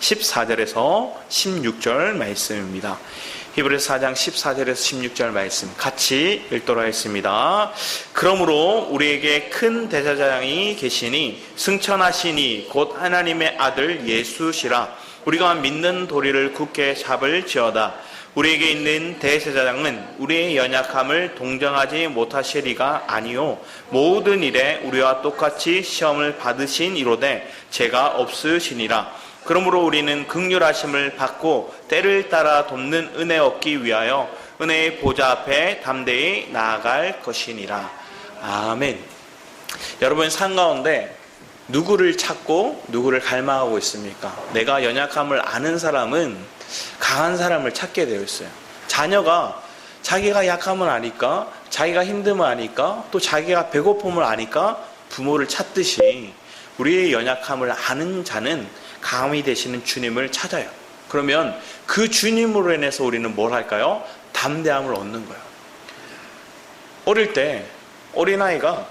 14절에서 16절 말씀입니다. 히브리서 4장 14절에서 16절 말씀 같이 읽도록 하겠습니다. 그러므로 우리에게 큰 대제사장이 계시니 승천하시니 곧 하나님의 아들 예수시라. 우리가 믿는 도리를 굳게 잡을지어다. 우리에게 있는 대제사장은 우리의 연약함을 동정하지 못하시리가 아니요 모든 일에 우리와 똑같이 시험을 받으신 이로되 죄가 없으시니라. 그러므로 우리는 긍휼하심을 받고 때를 따라 돕는 은혜 얻기 위하여 은혜의 보좌 앞에 담대히 나아갈 것이니라. 아멘. 여러분, 삶 가운데 누구를 찾고 누구를 갈망하고 있습니까? 내가 연약함을 아는 사람은 강한 사람을 찾게 되어 있어요. 자녀가 자기가 약함을 아니까, 자기가 힘듦을 아니까, 또 자기가 배고픔을 아니까 부모를 찾듯이 우리의 연약함을 아는 자는 강함이 되시는 주님을 찾아요. 그러면 그 주님으로 인해서 우리는 뭘 할까요? 담대함을 얻는 거예요. 어릴 때 어린아이가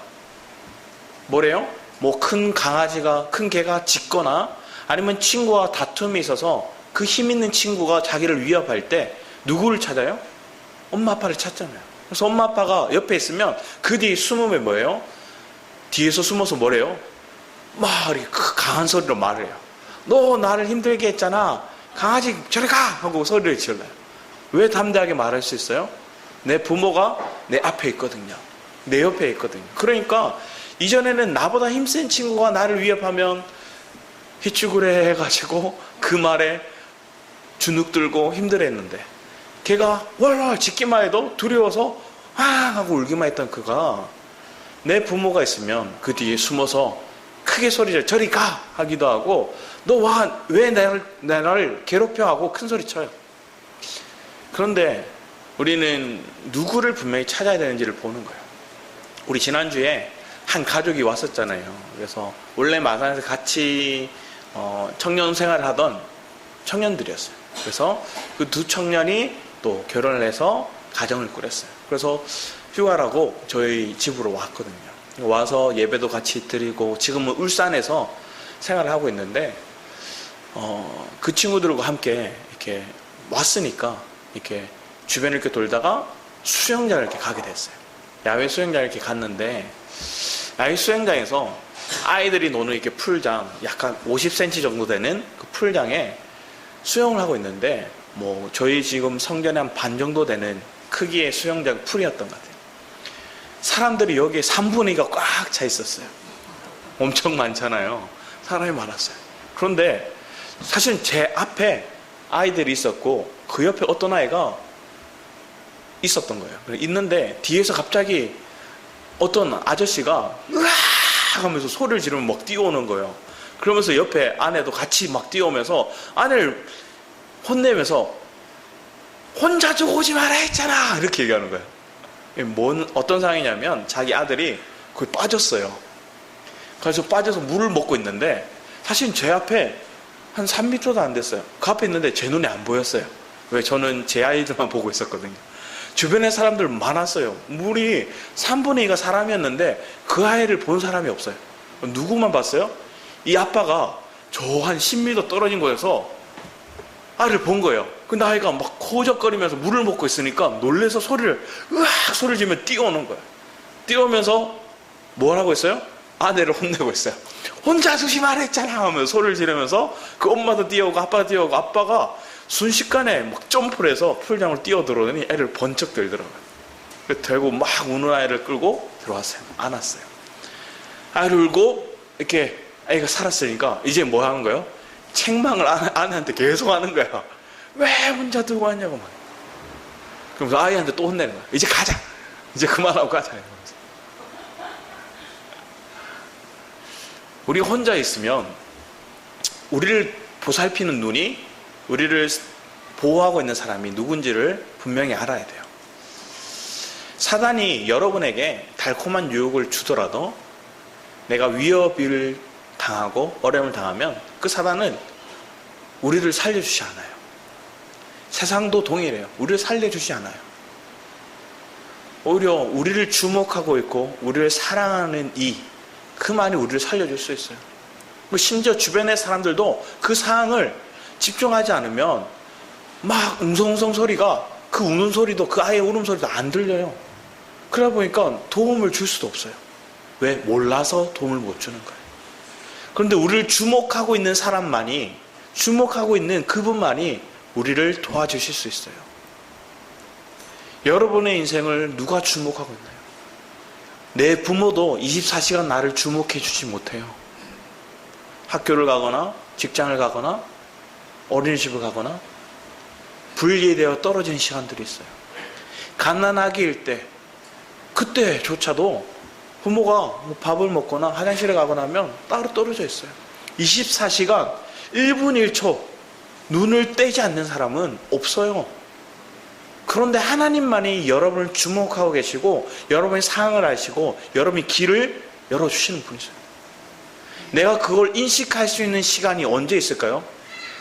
뭐래요? 뭐 큰 강아지가, 큰 개가 짖거나 아니면 친구와 다툼이 있어서 그 힘 있는 친구가 자기를 위협할 때 누구를 찾아요? 엄마 아빠를 찾잖아요. 그래서 엄마 아빠가 옆에 있으면 그 뒤에 숨으면 뭐예요? 뒤에서 숨어서 뭐래요? 막 강한 소리로 말을 해요. 너 나를 힘들게 했잖아. 강아지 저리 가! 하고 소리를 질러요. 왜 담대하게 말할 수 있어요? 내 부모가 내 앞에 있거든요. 내 옆에 있거든요. 그러니까 이전에는 나보다 힘센 친구가 나를 위협하면 히치구레 해가지고 그 말에 주눅 들고 힘들어했는데, 걔가 월월 짖기만 해도 두려워서 아 하고 울기만 했던 그가 내 부모가 있으면 그 뒤에 숨어서 크게 소리를 저리 가! 하기도 하고, 너 왜 나를 괴롭혀? 하고 큰 소리 쳐요. 그런데 우리는 누구를 분명히 찾아야 되는지를 보는 거예요. 우리 지난주에 한 가족이 왔었잖아요. 그래서 원래 마산에서 같이 청년 생활을 하던 청년들이었어요. 그래서 그 두 청년이 또 결혼을 해서 가정을 꾸렸어요. 그래서 휴가라고 저희 집으로 왔거든요. 와서 예배도 같이 드리고 지금은 울산에서 생활을 하고 있는데, 그 친구들과 함께 이렇게 왔으니까 이렇게 주변을 이렇게 돌다가 수영장을 이렇게 가게 됐어요. 야외 수영장을 이렇게 갔는데, 야외 수영장에서 아이들이 노는 이렇게 풀장, 약간 50cm 정도 되는 그 풀장에 수영을 하고 있는데, 뭐 저희 지금 성전의 한 반 정도 되는 크기의 수영장 풀이었던 것 같아요. 사람들이 여기에 3분의 2가 꽉 차 있었어요. 엄청 많잖아요. 사람이 많았어요. 그런데 사실 제 앞에 아이들이 있었고 그 옆에 어떤 아이가 있었던 거예요. 있는데 뒤에서 갑자기 어떤 아저씨가 으악 하면서 소리를 지르면 막 뛰어오는 거예요. 그러면서 옆에 아내도 같이 막 뛰어오면서 아내를 혼내면서 혼자 두고 오지 마라 했잖아! 이렇게 얘기하는 거예요. 어떤 상황이냐면 자기 아들이 거기 빠졌어요. 그래서 빠져서 물을 먹고 있는데, 사실 제 앞에 한 3m도 안 됐어요. 그 앞에 있는데 제 눈에 안 보였어요. 왜? 저는 제 아이들만 보고 있었거든요. 주변에 사람들 많았어요. 물이 3분의 2가 사람이었는데 그 아이를 본 사람이 없어요. 누구만 봤어요? 이 아빠가 저 한 10m 떨어진 곳에서 아이를 본 거예요. 근데 아이가 막 호적거리면서 물을 먹고 있으니까 놀래서 으악 소리를 지르며 뛰어오는 거예요. 뛰어오면서 뭐라고 했어요? 아내를 혼내고 있어요. 혼자 두지 말라 했잖아 하면서 소리를 지르면서 그 엄마도 뛰어오고 아빠도 뛰어오고, 아빠가 순식간에 막 점프를 해서 풀장을 뛰어들어오더니 애를 번쩍 들더라고요. 들고 막 우는 아이를 끌고 들어왔어요. 안았어요. 아이를 울고 이렇게 아이가 살았으니까 이제 뭐 하는 거예요? 책망을 아내한테 계속 하는 거야. 왜 혼자 두고 왔냐고 막. 그러면서 아이한테 또 혼내는 거야. 이제 가자. 이제 그만하고 가자. 이러면서. 우리 혼자 있으면 우리를 보살피는 눈이, 우리를 보호하고 있는 사람이 누군지를 분명히 알아야 돼요. 사단이 여러분에게 달콤한 유혹을 주더라도 내가 위협을 당하고 어려움을 당하면 그 사단은 우리를 살려주지 않아요. 세상도 동일해요. 우리를 살려주지 않아요. 오히려 우리를 주목하고 있고 우리를 사랑하는 그 말이 우리를 살려줄 수 있어요. 심지어 주변의 사람들도 그 상황을 집중하지 않으면 막 웅성웅성 소리가, 그 우는 소리도 그 아이의 울음소리도 안 들려요. 그러다 보니까 도움을 줄 수도 없어요. 왜? 몰라서 도움을 못 주는 거예요. 그런데 우리를 주목하고 있는 사람만이, 주목하고 있는 그분만이 우리를 도와주실 수 있어요. 여러분의 인생을 누가 주목하고 있나요? 내 부모도 24시간 나를 주목해 주지 못해요. 학교를 가거나 직장을 가거나 어린이집을 가거나 분리되어 떨어진 시간들이 있어요. 갓난아기일 때, 그때조차도 부모가 밥을 먹거나 화장실에 가거나 하면 따로 떨어져 있어요. 24시간 1분 1초 눈을 떼지 않는 사람은 없어요. 그런데 하나님만이 여러분을 주목하고 계시고 여러분의 상황을 아시고 여러분의 길을 열어주시는 분이세요. 내가 그걸 인식할 수 있는 시간이 언제 있을까요?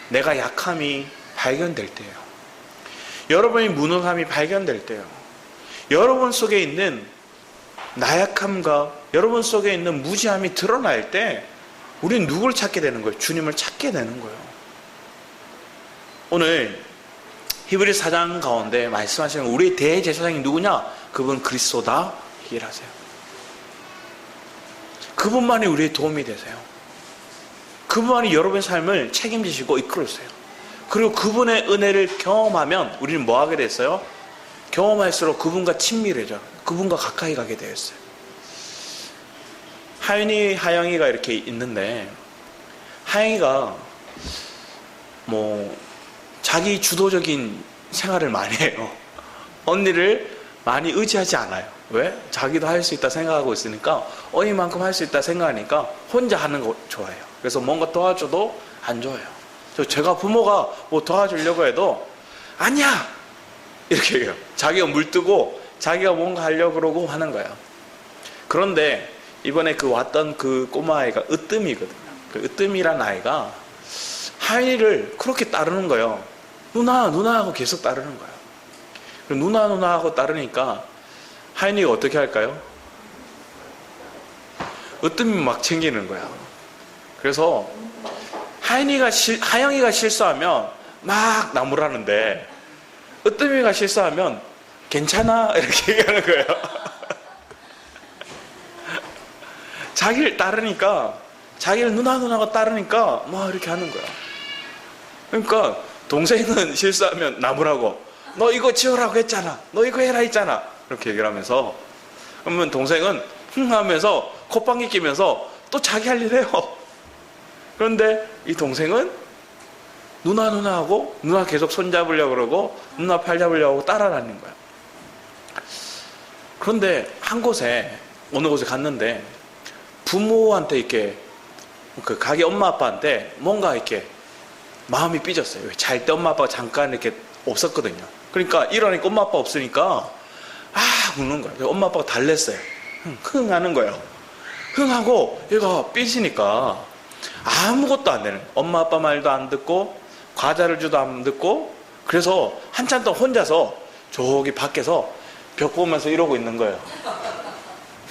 내가 약함이 발견될 때예요. 여러분의 무능함이 발견될 때예요. 여러분 속에 있는 나약함과 여러분 속에 있는 무지함이 드러날 때 우리는 누구를 찾게 되는 거예요? 주님을 찾게 되는 거예요. 오늘 히브리서 4장 가운데 말씀하시는 우리의 대제사장이 누구냐? 그분 그리스도다 얘기를 하세요. 그분만이 우리의 도움이 되세요. 그분만이 여러분의 삶을 책임지시고 이끌어주세요. 그리고 그분의 은혜를 경험하면 우리는 뭐 하게 됐어요? 경험할수록 그분과 친밀해져, 그분과 가까이 가게 되었어요. 하윤이, 하영이가 이렇게 있는데, 하영이가 자기 주도적인 생활을 많이 해요. 언니를 많이 의지하지 않아요. 왜? 자기도 할 수 있다 생각하고 있으니까, 언니만큼 할 수 있다 생각하니까 혼자 하는 거 좋아해요. 그래서 뭔가 도와줘도 안 좋아해요. 제가 부모가 뭐 도와주려고 해도 아니야! 이렇게 해요. 자기가 물뜨고 자기가 뭔가 하려고 그러고 하는 거예요. 그런데 이번에 왔던 그 꼬마아이가 으뜸이거든요. 그 으뜸이란 아이가 하윤이를 그렇게 따르는 거예요. 누나, 누나 하고 계속 따르는 거예요. 누나, 누나 하고 따르니까 하윤이가 어떻게 할까요? 으뜸이 막 챙기는 거야. 그래서 하영이가 실수하면 막 나무라는데 으뜸이가 실수하면 괜찮아 이렇게 얘기하는 거예요. 자기를 따르니까, 자기를 누나가 따르니까 막 이렇게 하는 거야. 그러니까 동생은 실수하면 나무라고, 너 이거 지으라고 했잖아, 너 이거 해라 했잖아, 이렇게 얘기를 하면서, 그러면 동생은 흥 하면서 콧방귀 끼면서 또 자기 할 일 해요. 그런데 이 동생은 누나 하고 누나 계속 손잡으려고 그러고 누나 팔 잡으려고 따라다니는 거야. 그런데 어느 곳에 갔는데 부모한테 이렇게 그 가게 엄마 아빠한테 뭔가 이렇게 마음이 삐졌어요. 잘 때 엄마 아빠가 잠깐 이렇게 없었거든요. 그러니까 일어나니까 엄마 아빠 없으니까 우는 거야. 엄마 아빠가 달랬어요. 흥 하는 거예요. 흥 하고 얘가 삐지니까 아무것도 안 되는 거예요. 엄마 아빠 말도 안 듣고 과자를 줘도 안 듣고, 그래서 한참 동안 혼자서 저기 밖에서 벽 보면서 이러고 있는 거예요.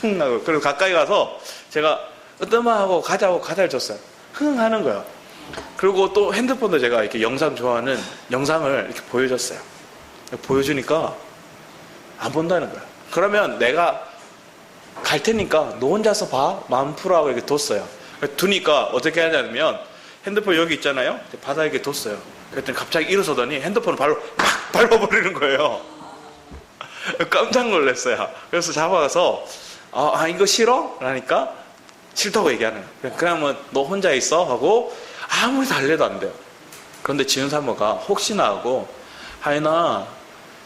흥 하고. 그래서 가까이 가서 제가 으뜸하고 과자를 줬어요. 흥 하는 거예요. 그리고 또 핸드폰도 제가 이렇게 영상 좋아하는 영상을 이렇게 보여줬어요. 보여주니까 안 본다는 거예요. 그러면 내가 갈 테니까 너 혼자서 봐, 마음 풀어하고 이렇게 뒀어요. 두니까 어떻게 하냐면 핸드폰 여기 있잖아요. 바닥에 이렇게 뒀어요. 그랬더니 갑자기 일어서더니 핸드폰을 발로 막 밟아버리는 거예요. 깜짝 놀랐어요. 그래서 잡아가서 이거 싫어? 라니까 싫다고 얘기하는 거예요. 그러면 너 혼자 있어? 하고 아무리 달래도 안 돼요. 그런데 지은 사모가 혹시나 하고 하윤아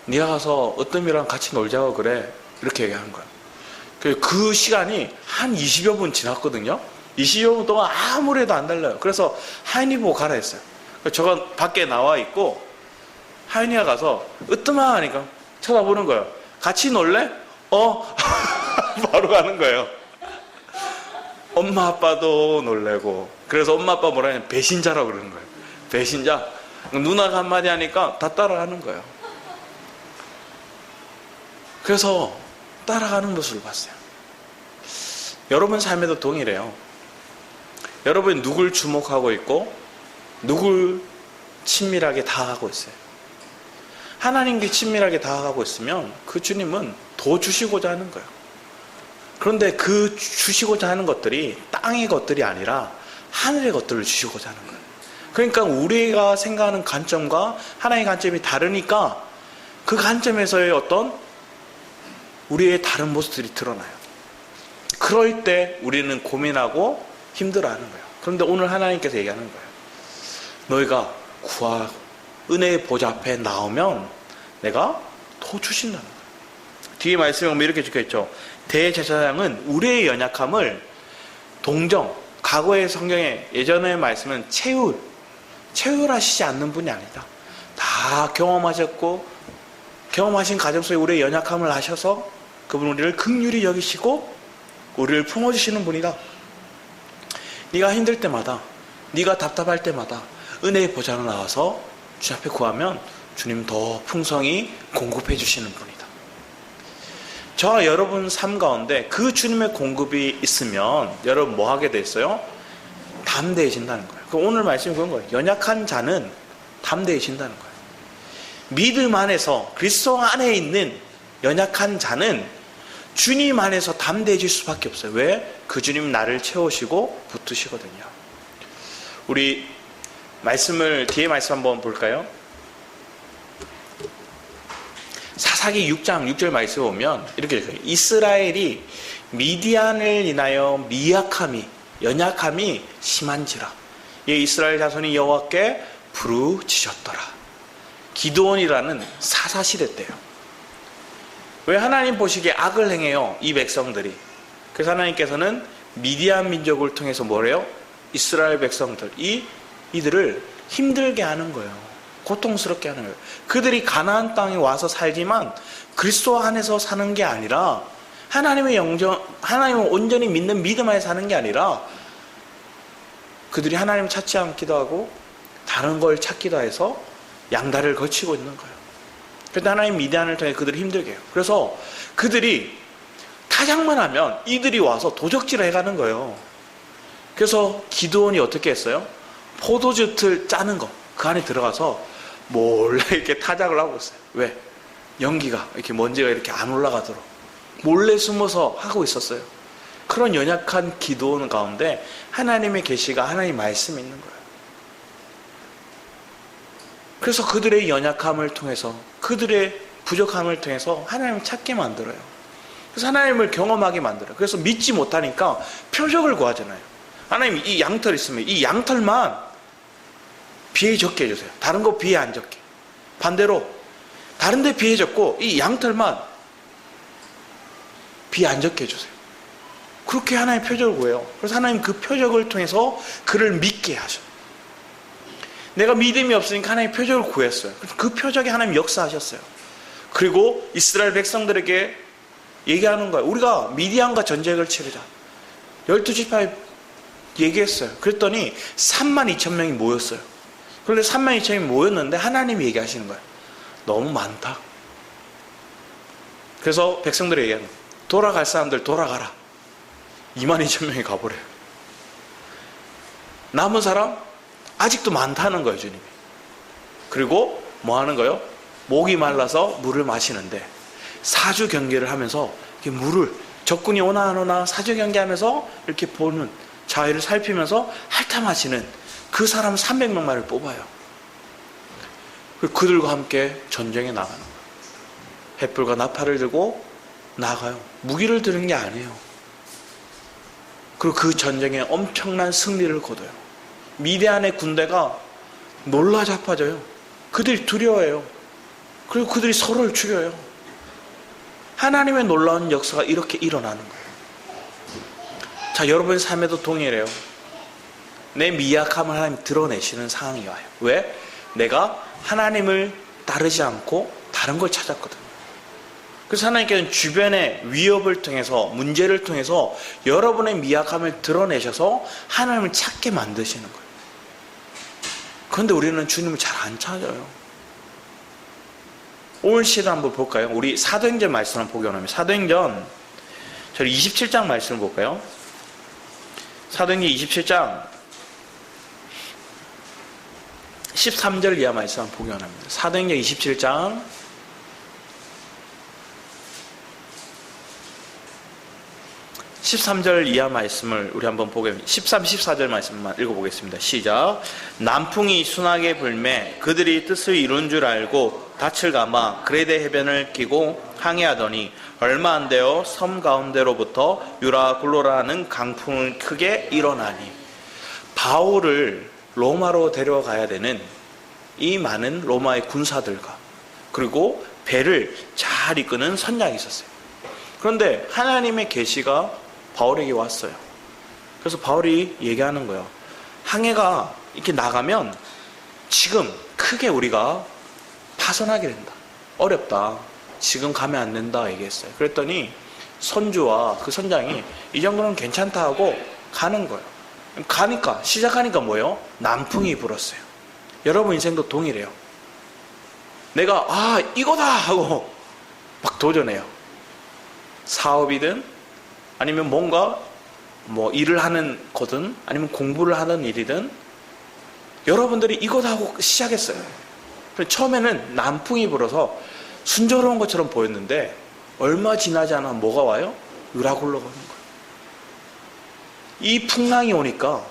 네가 가서 으뜸이랑 같이 놀자고 그래, 이렇게 얘기하는 거예요. 그 시간이 한 20여 분 지났거든요. 20여 분 동안 아무리 해도 안 달라요. 그래서 하윤이 보고 가라 했어요. 저가 밖에 나와 있고 하윤이가 가서 으뜸아 하니까 쳐다보는 거예요. 같이 놀래? 바로 가는 거예요. 엄마 아빠도 놀래고, 그래서 엄마 아빠 뭐라 하냐면 배신자라고 그러는 거예요. 배신자. 누나가 한마디 하니까 다 따라가는 거예요. 그래서 따라가는 모습을 봤어요. 여러분 삶에도 동일해요. 여러분이 누굴 주목하고 있고 누굴 친밀하게 다가가고 있어요. 하나님께 친밀하게 다가가고 있으면 그 주님은 더 주시고자 하는 거예요. 그런데 그 주시고자 하는 것들이 땅의 것들이 아니라 하늘의 것들을 주시고자 하는 거예요. 그러니까 우리가 생각하는 관점과 하나님의 관점이 다르니까 그 관점에서의 어떤 우리의 다른 모습들이 드러나요. 그럴 때 우리는 고민하고 힘들어하는 거예요. 그런데 오늘 하나님께서 얘기하는 거예요. 너희가 구하고 은혜의 보좌 앞에 나오면 내가 더 주신다는 거예요. 뒤에 말씀에 보면 이렇게 적혀있죠. 대제사장은 우리의 연약함을 동정, 과거의 성경에 예전의 말씀은 체휼하시지 않는 분이 아니다. 다 경험하셨고 경험하신 가정 속에 우리의 연약함을 아셔서 그분 우리를 긍휼히 여기시고 우리를 품어주시는 분이다. 네가 힘들 때마다, 네가 답답할 때마다 은혜의 보좌로 나와서 주님 앞에 구하면 주님 더 풍성히 공급해 주시는 분이다. 저와 여러분 삶 가운데 그 주님의 공급이 있으면 여러분 뭐 하게 됐어요? 담대해진다는 거예요. 오늘 말씀이 그런 거예요. 연약한 자는 담대해진다는 거예요. 믿음 안에서 그리스도 안에 있는 연약한 자는 주님 안에서 담대해질 수밖에 없어요. 왜? 그 주님 나를 채우시고 붙으시거든요. 우리 말씀을 뒤에 말씀 한번 볼까요? 사사기 6장 6절 말씀 보면 이렇게 돼요. 이스라엘이 미디안을 인하여 연약함이 심한지라. 이 이스라엘 자손이 여호와께 부르짖었더라. 기드온이라는 사사시대 때요. 왜 하나님 보시기에 악을 행해요, 이 백성들이. 그래서 하나님께서는 미디안 민족을 통해서 뭐래요? 이스라엘 백성들, 이들을 힘들게 하는 거예요. 고통스럽게 하는 거예요. 그들이 가나안 땅에 와서 살지만 그리스도 안에서 사는 게 아니라 하나님을 온전히 믿는 믿음 안에 사는 게 아니라 그들이 하나님을 찾지 않기도 하고 다른 걸 찾기도 해서 양다리를 거치고 있는 거예요. 그런데 하나님 미디안을 통해 그들을 힘들게 해요. 그래서 그들이 타작만 하면 이들이 와서 도적질을 해가는 거예요. 그래서 기드온이 어떻게 했어요? 포도즙을 짜는 거, 그 안에 들어가서 몰래 이렇게 타작을 하고 있어요. 왜? 연기가, 이렇게 먼지가 이렇게 안 올라가도록 몰래 숨어서 하고 있었어요. 그런 연약한 기드온 가운데 하나님의 계시가, 하나님의 말씀이 있는 거예요. 그래서 그들의 연약함을 통해서, 그들의 부족함을 통해서 하나님을 찾게 만들어요. 그래서 하나님을 경험하게 만들어요. 그래서 믿지 못하니까 표적을 구하잖아요. 하나님, 이 양털 있으면 이 양털만 비에 적게 해주세요. 다른 거 비에 안 적게. 반대로 다른 데 비에 적고 이 양털만 비에 안 적게 해주세요. 그렇게 하나님 표적을 구해요. 그래서 하나님 그 표적을 통해서 그를 믿게 하셔. 내가 믿음이 없으니까 하나님 표적을 구했어요. 그 표적에 하나님 역사하셨어요. 그리고 이스라엘 백성들에게 얘기하는 거예요. 우리가 미디안과 전쟁을 치르자. 12지파에 얘기했어요. 그랬더니 32,000명이 모였어요. 그런데 32,000명이 모였는데 하나님이 얘기하시는 거예요. 너무 많다. 그래서 백성들이 얘기하는 거예요. 돌아갈 사람들 돌아가라. 22,000명이 가버려요. 남은 사람 아직도 많다는 거예요, 주님이. 그리고 뭐 하는 거예요? 목이 말라서 물을 마시는데 사주 경계를 하면서 이렇게 물을, 적군이 오나 안 오나 사주 경계하면서 이렇게 보는, 자유를 살피면서 핥아 마시는 그 사람 300명만을 뽑아요. 그들과 함께 전쟁에 나가는 거예요. 횃불과 나팔을 들고 나가요. 무기를 드는 게 아니에요. 그리고 그 전쟁에 엄청난 승리를 거둬요. 미디안의 군대가 놀라 자빠져요. 그들이 두려워해요. 그리고 그들이 서로를 죽여요. 하나님의 놀라운 역사가 이렇게 일어나는 거예요. 자, 여러분의 삶에도 동일해요. 내 미약함을 하나님 드러내시는 상황이 와요. 왜? 내가 하나님을 따르지 않고 다른 걸 찾았거든요. 그래서 하나님께서는 주변의 위협을 통해서, 문제를 통해서 여러분의 미약함을 드러내셔서 하나님을 찾게 만드시는 거예요. 그런데 우리는 주님을 잘 안 찾아요. 오늘 시를 한번 볼까요? 우리 사도행전 말씀 한번 보기 원합니다. 사도행전 27장 말씀을 볼까요? 사도행전 27장 13절 이하 말씀 한번 보기 원합니다. 사도행전 27장 13절 이하 말씀을 우리 한번 보겠습니다. 13, 14절 말씀만 읽어보겠습니다. 시작. 남풍이 순하게 불매 그들이 뜻을 이룬 줄 알고 닻을 감아 그레데 해변을 끼고 항해하더니 얼마 안 되어 섬 가운데로부터 유라굴로라는 강풍을 크게 일어나니, 바울을 로마로 데려가야 되는 이 많은 로마의 군사들과 그리고 배를 잘 이끄는 선장이 있었어요. 그런데 하나님의 계시가 바울에게 왔어요. 그래서 바울이 얘기하는 거예요. 항해가 이렇게 나가면 지금 크게 우리가 파손하게 된다. 어렵다. 지금 가면 안 된다 얘기했어요. 그랬더니 선주와 그 선장이 이 정도는 괜찮다 하고 가는 거예요. 시작하니까 뭐예요? 남풍이 불었어요. 여러분 인생도 동일해요. 내가 이거다 하고 막 도전해요. 사업이든 아니면 뭔가 일을 하는 거든 아니면 공부를 하는 일이든 여러분들이 이거다 하고 시작했어요. 처음에는 남풍이 불어서 순조로운 것처럼 보였는데 얼마 지나지 않아 뭐가 와요? 유라굴로가 오는 거예요. 이 풍랑이 오니까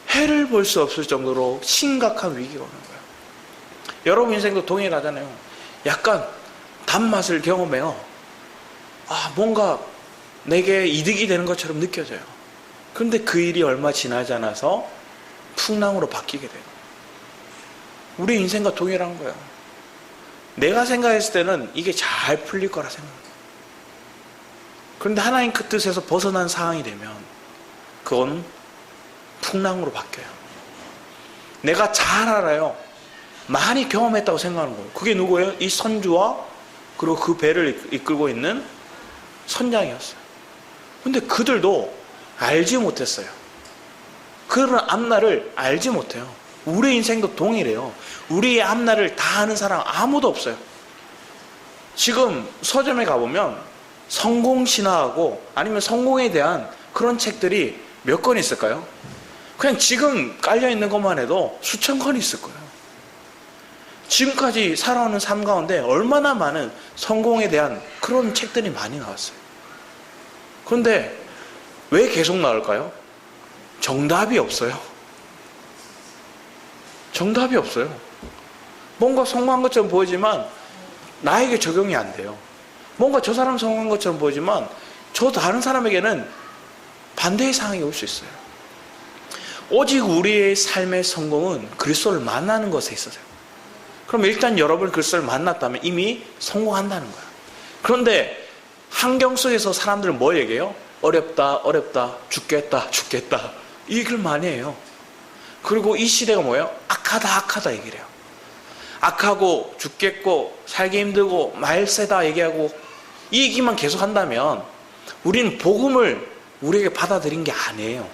해를 볼 수 없을 정도로 심각한 위기가 오는 거예요. 여러분 인생도 동일하잖아요. 약간 단맛을 경험해요. 뭔가 내게 이득이 되는 것처럼 느껴져요. 그런데 그 일이 얼마 지나지 않아서 풍랑으로 바뀌게 돼요. 우리 인생과 동일한 거예요. 내가 생각했을 때는 이게 잘 풀릴 거라 생각해요. 그런데 하나님 그 뜻에서 벗어난 상황이 되면 그건 풍랑으로 바뀌어요. 내가 잘 알아요. 많이 경험했다고 생각하는 거예요. 그게 누구예요? 이 선주와 그리고 그 배를 이끌고 있는 선장이었어요. 근데 그들도 알지 못했어요. 그런 앞날을 알지 못해요. 우리 인생도 동일해요. 우리의 앞날을 다 아는 사람 아무도 없어요. 지금 서점에 가보면 성공신화하고 아니면 성공에 대한 그런 책들이 몇 권 있을까요? 그냥 지금 깔려있는 것만 해도 수천 권 있을 거예요. 지금까지 살아오는 삶 가운데 얼마나 많은 성공에 대한 그런 책들이 많이 나왔어요. 그런데 왜 계속 나올까요? 정답이 없어요. 정답이 없어요. 뭔가 성공한 것처럼 보이지만 나에게 적용이 안 돼요. 뭔가 저 사람 성공한 것처럼 보이지만 저 다른 사람에게는 반대의 상황이 올 수 있어요. 오직 우리의 삶의 성공은 그리스도를 만나는 것에 있어요. 그럼 일단 여러분 그리스도를 만났다면 이미 성공한다는 거예요. 그런데 환경 속에서 사람들은 뭘 얘기해요? 어렵다, 죽겠다 이 얘기를 많이 해요. 그리고 이 시대가 뭐예요? 악하다 얘기를 해요. 악하고 죽겠고 살기 힘들고 말세다 얘기하고 이 얘기만 계속 한다면 우리는 복음을 우리에게 받아들인 게 아니에요.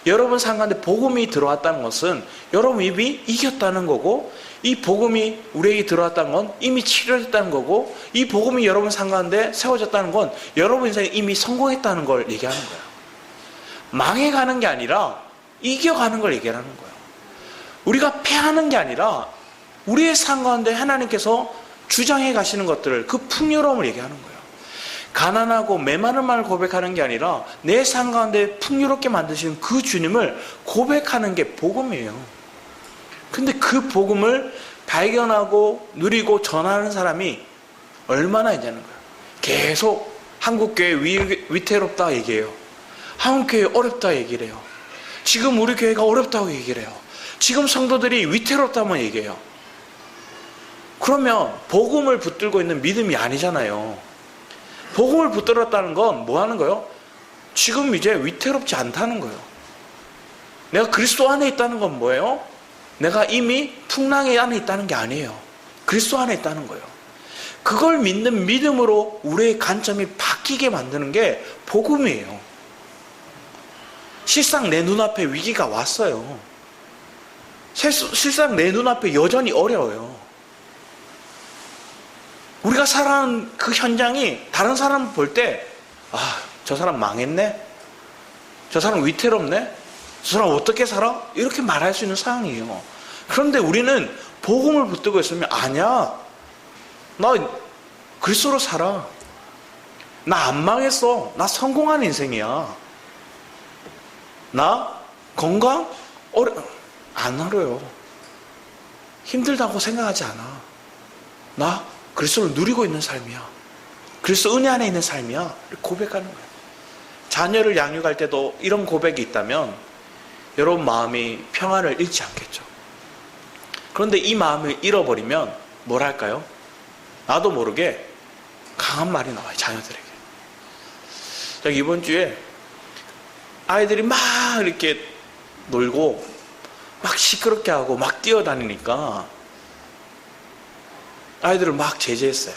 여러분 삶 가운데 복음이 들어왔다는 것은 여러분 이미 이겼다는 거고, 이 복음이 우리에게 들어왔다는 건 이미 치료됐다는 거고, 이 복음이 여러분 삶 가운데 세워졌다는 건 여러분 인생에 이미 성공했다는 걸 얘기하는 거예요. 망해가는 게 아니라 이겨가는 걸 얘기하는 거예요. 우리가 패하는 게 아니라 우리의 삶 가운데 하나님께서 주장해 가시는 것들을, 그 풍요로움을 얘기하는 거예요. 가난하고 메마른 말을 고백하는 게 아니라 내 삶 가운데 풍요롭게 만드시는 그 주님을 고백하는 게 복음이에요. 근데 그 복음을 발견하고 누리고 전하는 사람이 얼마나 있냐는 거예요. 계속 한국교회 위태롭다 얘기해요. 한국교회 어렵다 얘기를 해요. 지금 우리 교회가 어렵다고 얘기를 해요. 지금 성도들이 위태롭다만 얘기해요. 그러면 복음을 붙들고 있는 믿음이 아니잖아요. 복음을 붙들었다는 건 뭐 하는 거예요? 지금 이제 위태롭지 않다는 거예요. 내가 그리스도 안에 있다는 건 뭐예요? 내가 이미 풍랑의 안에 있다는 게 아니에요. 그리스도 안에 있다는 거예요. 그걸 믿는 믿음으로 우리의 관점이 바뀌게 만드는 게 복음이에요. 실상 내 눈앞에 위기가 왔어요. 실상 내 눈앞에 여전히 어려워요. 우리가 살아가는 그 현장이 다른 사람 볼 때, 저 사람 망했네? 저 사람 위태롭네? 저 사람 어떻게 살아? 이렇게 말할 수 있는 상황이에요. 그런데 우리는 복음을 붙들고 있으면 아니야. 나 그리스도로 살아. 나 안 망했어. 나 성공한 인생이야. 나 건강 안 어려요. 힘들다고 생각하지 않아. 나 그리스도를 누리고 있는 삶이야. 그리스도 은혜 안에 있는 삶이야. 고백하는 거야. 자녀를 양육할 때도 이런 고백이 있다면 여러분 마음이 평안을 잃지 않겠죠. 그런데 이 마음을 잃어버리면 뭘 할까요? 나도 모르게 강한 말이 나와요. 자녀들에게. 이번 주에 아이들이 막 이렇게 놀고 막 시끄럽게 하고 막 뛰어다니니까 아이들을 막 제지했어요.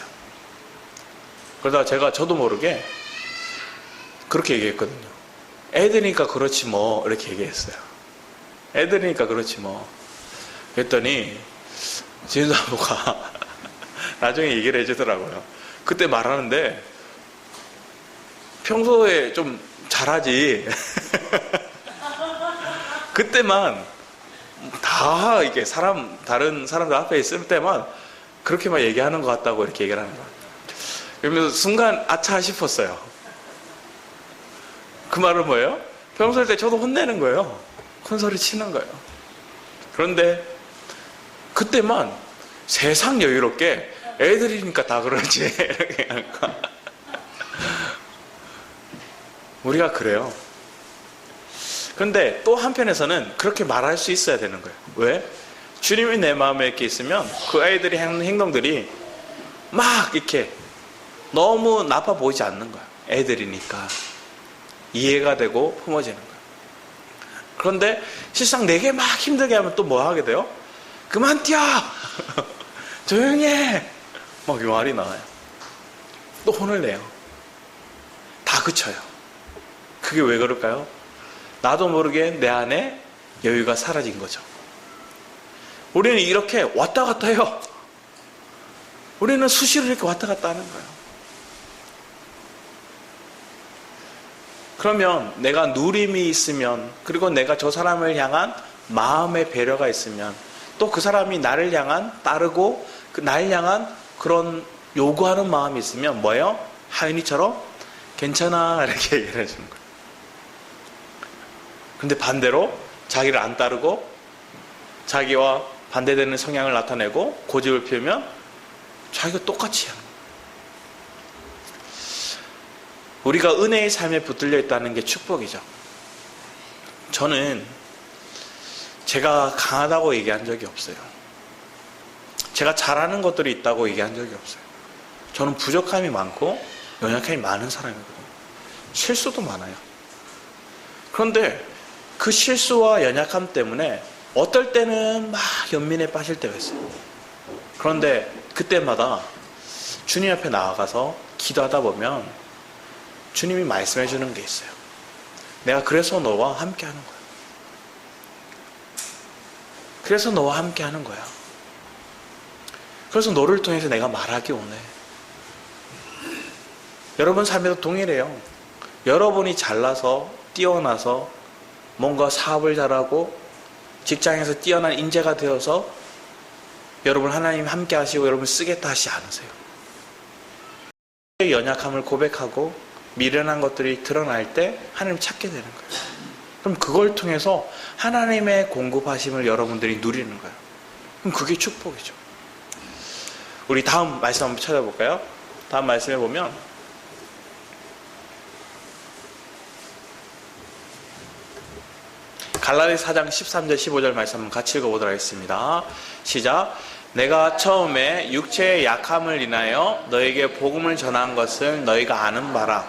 그러다가 저도 모르게 그렇게 얘기했거든요. 애들이니까 그렇지 뭐 이렇게 얘기했어요. 애들이니까 그렇지 뭐. 그랬더니 진사부가 나중에 얘기를 해주더라고요. 그때 말하는데 평소에 좀 잘하지. 그때만 다 이렇게 다른 사람들 앞에 있을 때만 그렇게만 얘기하는 것 같다고 이렇게 얘기를 하는 거예요. 그러면서 순간 아차 싶었어요. 그 말은 뭐예요? 평소일 때 저도 혼내는 거예요. 큰 소리 치는 거예요. 그런데 그때만 세상 여유롭게 애들이니까 다 그러지 이렇게 하니까 우리가 그래요. 그런데 또 한편에서는 그렇게 말할 수 있어야 되는 거예요. 왜? 주님이 내 마음에 이렇게 있으면 그 아이들이 하는 행동들이 막 이렇게 너무 나빠 보이지 않는 거야. 애들이니까 이해가 되고 품어지는 거야. 그런데 실상 내게 막 힘들게 하면 또 뭐 하게 돼요? 그만 뛰어! 조용히 해! 막 이 말이 나와요. 또 혼을 내요. 다 그쳐요. 그게 왜 그럴까요? 나도 모르게 내 안에 여유가 사라진 거죠. 우리는 이렇게 왔다 갔다 해요. 우리는 수시로 이렇게 왔다 갔다 하는 거예요. 그러면 내가 누림이 있으면, 그리고 내가 저 사람을 향한 마음의 배려가 있으면, 또 그 사람이 나를 향한 따르고 나를 향한 그런 요구하는 마음이 있으면 뭐예요? 하윤이처럼 괜찮아 이렇게 얘기를 해주는 거예요. 근데 반대로 자기를 안 따르고 자기와 반대되는 성향을 나타내고 고집을 피우면 자기가 똑같이 하는 거예요. 우리가 은혜의 삶에 붙들려 있다는 게 축복이죠. 저는 제가 강하다고 얘기한 적이 없어요. 제가 잘하는 것들이 있다고 얘기한 적이 없어요. 저는 부족함이 많고 연약함이 많은 사람이거든요. 실수도 많아요. 그런데 그 실수와 연약함 때문에 어떨 때는 막 연민에 빠질 때가 있어요. 그런데 그때마다 주님 앞에 나아가서 기도하다 보면 주님이 말씀해 주는 게 있어요. 내가 그래서 너와 함께 하는 거야. 그래서 너와 함께 하는 거야. 그래서 너를 통해서 내가 말하기 원해. 여러분 삶에도 동일해요. 여러분이 잘나서 뛰어나서 뭔가 사업을 잘하고 직장에서 뛰어난 인재가 되어서 여러분 하나님 함께 하시고 여러분 쓰겠다 하시지 않으세요. 연약함을 고백하고 미련한 것들이 드러날 때 하나님 찾게 되는 거예요. 그럼 그걸 통해서 하나님의 공급하심을 여러분들이 누리는 거예요. 그럼 그게 축복이죠. 우리 다음 말씀 한번 찾아볼까요? 다음 말씀에 보면 갈라디아서 4장 13절 15절 말씀 한번 같이 읽어보도록 하겠습니다. 시작. 내가 처음에 육체의 약함을 인하여 너에게 복음을 전한 것을 너희가 아는 바라.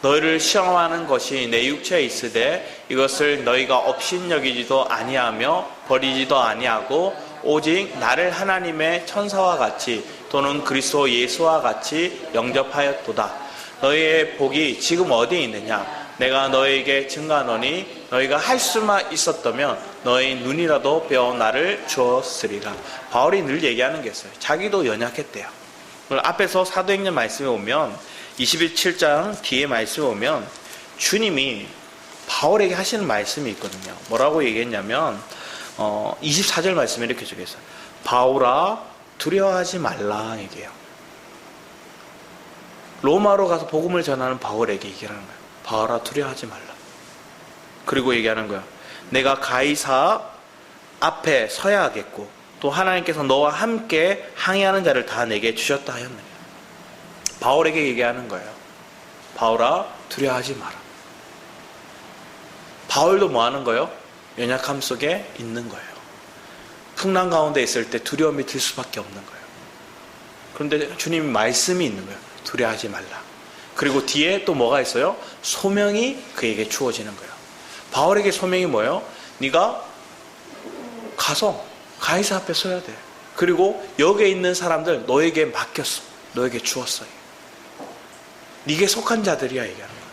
너희를 시험하는 것이 내 육체에 있으되 이것을 너희가 업신여기지도 아니하며 버리지도 아니하고 오직 나를 하나님의 천사와 같이 또는 그리스도 예수와 같이 영접하였도다. 너희의 복이 지금 어디에 있느냐? 내가 너희에게 증거하노니 너희가 할 수만 있었다면 너희 눈이라도 베어 나를 주었으리라. 바울이 늘 얘기하는 게 있어요. 자기도 연약했대요. 앞에서 사도행전 말씀에 오면 27장 뒤에 말씀에 오면 주님이 바울에게 하시는 말씀이 있거든요. 뭐라고 얘기했냐면 24절 말씀에 이렇게 적혀있어요. 바울아 두려워하지 말라 얘기해요. 로마로 가서 복음을 전하는 바울에게 얘기하는 거예요. 바울아 두려워하지 말라. 그리고 얘기하는 거예요. 내가 가이사 앞에 서야 하겠고 또 하나님께서 너와 함께 항해하는 자를 다 내게 주셨다 하였느니라. 바울에게 얘기하는 거예요. 바울아 두려워하지 마라. 바울도 뭐 하는 거예요? 연약함 속에 있는 거예요. 풍랑 가운데 있을 때 두려움이 들 수밖에 없는 거예요. 그런데 주님 말씀이 있는 거예요. 두려워하지 말라. 그리고 뒤에 또 뭐가 있어요? 소명이 그에게 주어지는 거예요. 바울에게 소명이 뭐예요? 네가 가서 가이사 앞에 서야 돼. 그리고 여기에 있는 사람들 너에게 맡겼어. 너에게 주었어. 네게 속한 자들이야 얘기하는 거예요.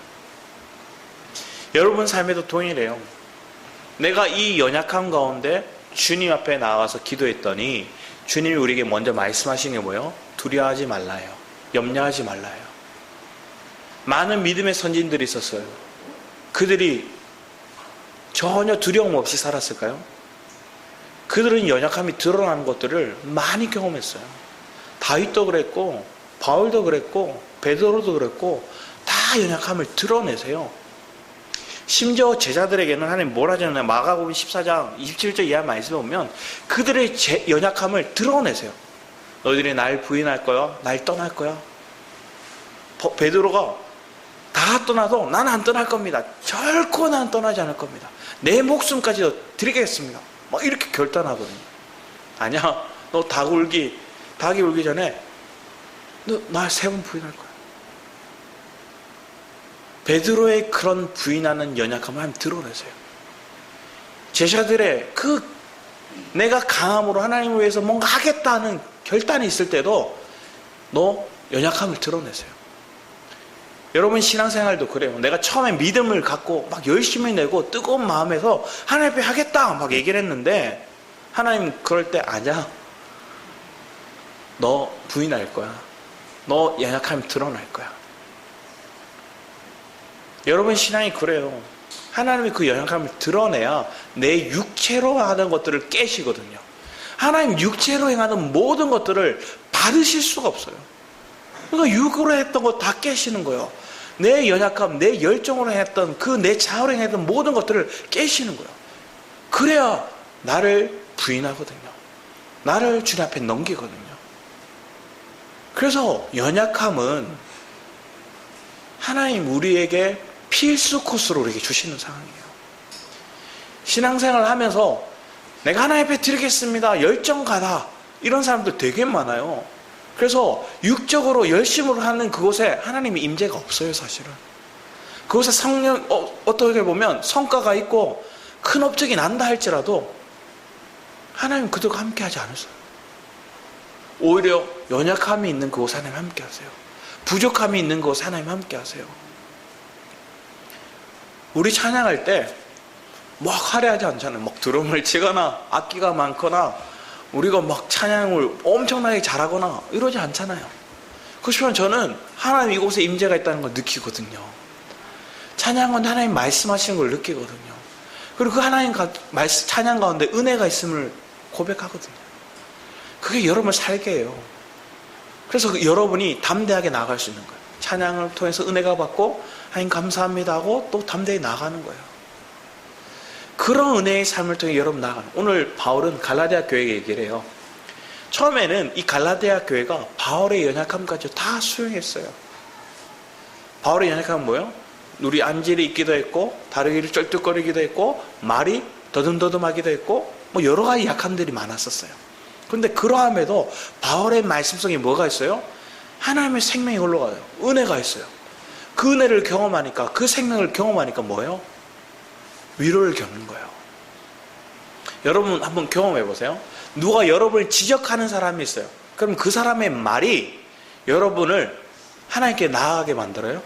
여러분 삶에도 동일해요. 내가 이 연약함 가운데 주님 앞에 나가서 기도했더니 주님이 우리에게 먼저 말씀하신 게 뭐예요? 두려워하지 말라요. 염려하지 말라요. 많은 믿음의 선진들이 있었어요. 그들이 전혀 두려움 없이 살았을까요? 그들은 연약함이 드러나는 것들을 많이 경험했어요. 다윗도 그랬고 바울도 그랬고 베드로도 그랬고 다 연약함을 드러내세요. 심지어 제자들에게는 하나님 뭐라 하잖아요. 마가복음 14장 27절 이하 말씀에 보면 그들의 연약함을 드러내세요. 너희들이 날 부인할 거야? 날 떠날 거야? 베드로가 다 떠나도 난 안 떠날 겁니다. 결코 난 떠나지 않을 겁니다. 내 목숨까지도 드리겠습니다. 막 이렇게 결단하거든요. 아니야, 너 닭이 울기 전에 너 날 3번 부인할 거야. 베드로의 그런 부인하는 연약함을 한번 드러내세요. 제자들의 내가 강함으로 하나님을 위해서 뭔가 하겠다는 결단이 있을 때도 너 연약함을 드러내세요. 여러분 신앙생활도 그래요. 내가 처음에 믿음을 갖고 막 열심히 내고 뜨거운 마음에서 하나님 앞에 하겠다 막 얘기를 했는데 하나님 그럴 때 아니야. 너 부인할 거야. 너 연약함을 드러날 거야. 여러분 신앙이 그래요. 하나님이 그 연약함을 드러내야 내 육체로 하는 것들을 깨시거든요. 하나님 육체로 행하는 모든 것들을 받으실 수가 없어요. 그러니까 육으로 했던 거 다 깨시는 거예요. 내 연약함, 내 열정으로 했던 내 자아로 행했던 모든 것들을 깨시는 거예요. 그래야 나를 부인하거든요. 나를 주님 앞에 넘기거든요. 그래서 연약함은 하나님 우리에게 필수 코스로 우리에게 주시는 상황이에요. 신앙생활을 하면서 내가 하나님 앞에 드리겠습니다. 열정가다. 이런 사람들 되게 많아요. 그래서 육적으로 열심으로 하는 그곳에 하나님의 임재가 없어요, 사실은. 그곳에 성령, 어떻게 보면 성과가 있고 큰 업적이 난다 할지라도 하나님 그들과 함께 하지 않으세요. 오히려 연약함이 있는 그곳에 하나님 함께 하세요. 부족함이 있는 그곳에 하나님 함께 하세요. 우리 찬양할 때 막 화려하지 않잖아요. 막 드럼을 치거나 악기가 많거나 우리가 막 찬양을 엄청나게 잘하거나 이러지 않잖아요. 그렇지만 저는 하나님 이곳에 임재가 있다는 걸 느끼거든요. 찬양은 하나님 말씀하시는 걸 느끼거든요. 그리고 그 하나님 찬양 가운데 은혜가 있음을 고백하거든요. 그게 여러분을 살게 해요. 그래서 여러분이 담대하게 나아갈 수 있는 거예요. 찬양을 통해서 은혜가 받고 하나님 감사합니다 하고 또 담대히 나아가는 거예요. 그런 은혜의 삶을 통해 여러분 나아가는 거예요. 오늘 바울은 갈라디아 교회에게 얘기를 해요. 처음에는 이 갈라디아 교회가 바울의 연약함까지 다 수용했어요. 바울의 연약함은 뭐예요? 우리 안질이 있기도 했고 다리를 쩔뚝거리기도 했고 말이 더듬더듬하기도 했고 뭐 여러 가지 약함들이 많았었어요. 그런데 그러함에도 바울의 말씀 속에 뭐가 있어요? 하나님의 생명이 흘러가요. 은혜가 있어요. 그 은혜를 경험하니까 그 생명을 경험하니까 뭐예요? 위로를 겪는 거예요. 여러분 한번 경험해 보세요. 누가 여러분을 지적하는 사람이 있어요. 그럼 그 사람의 말이 여러분을 하나님께 나아가게 만들어요?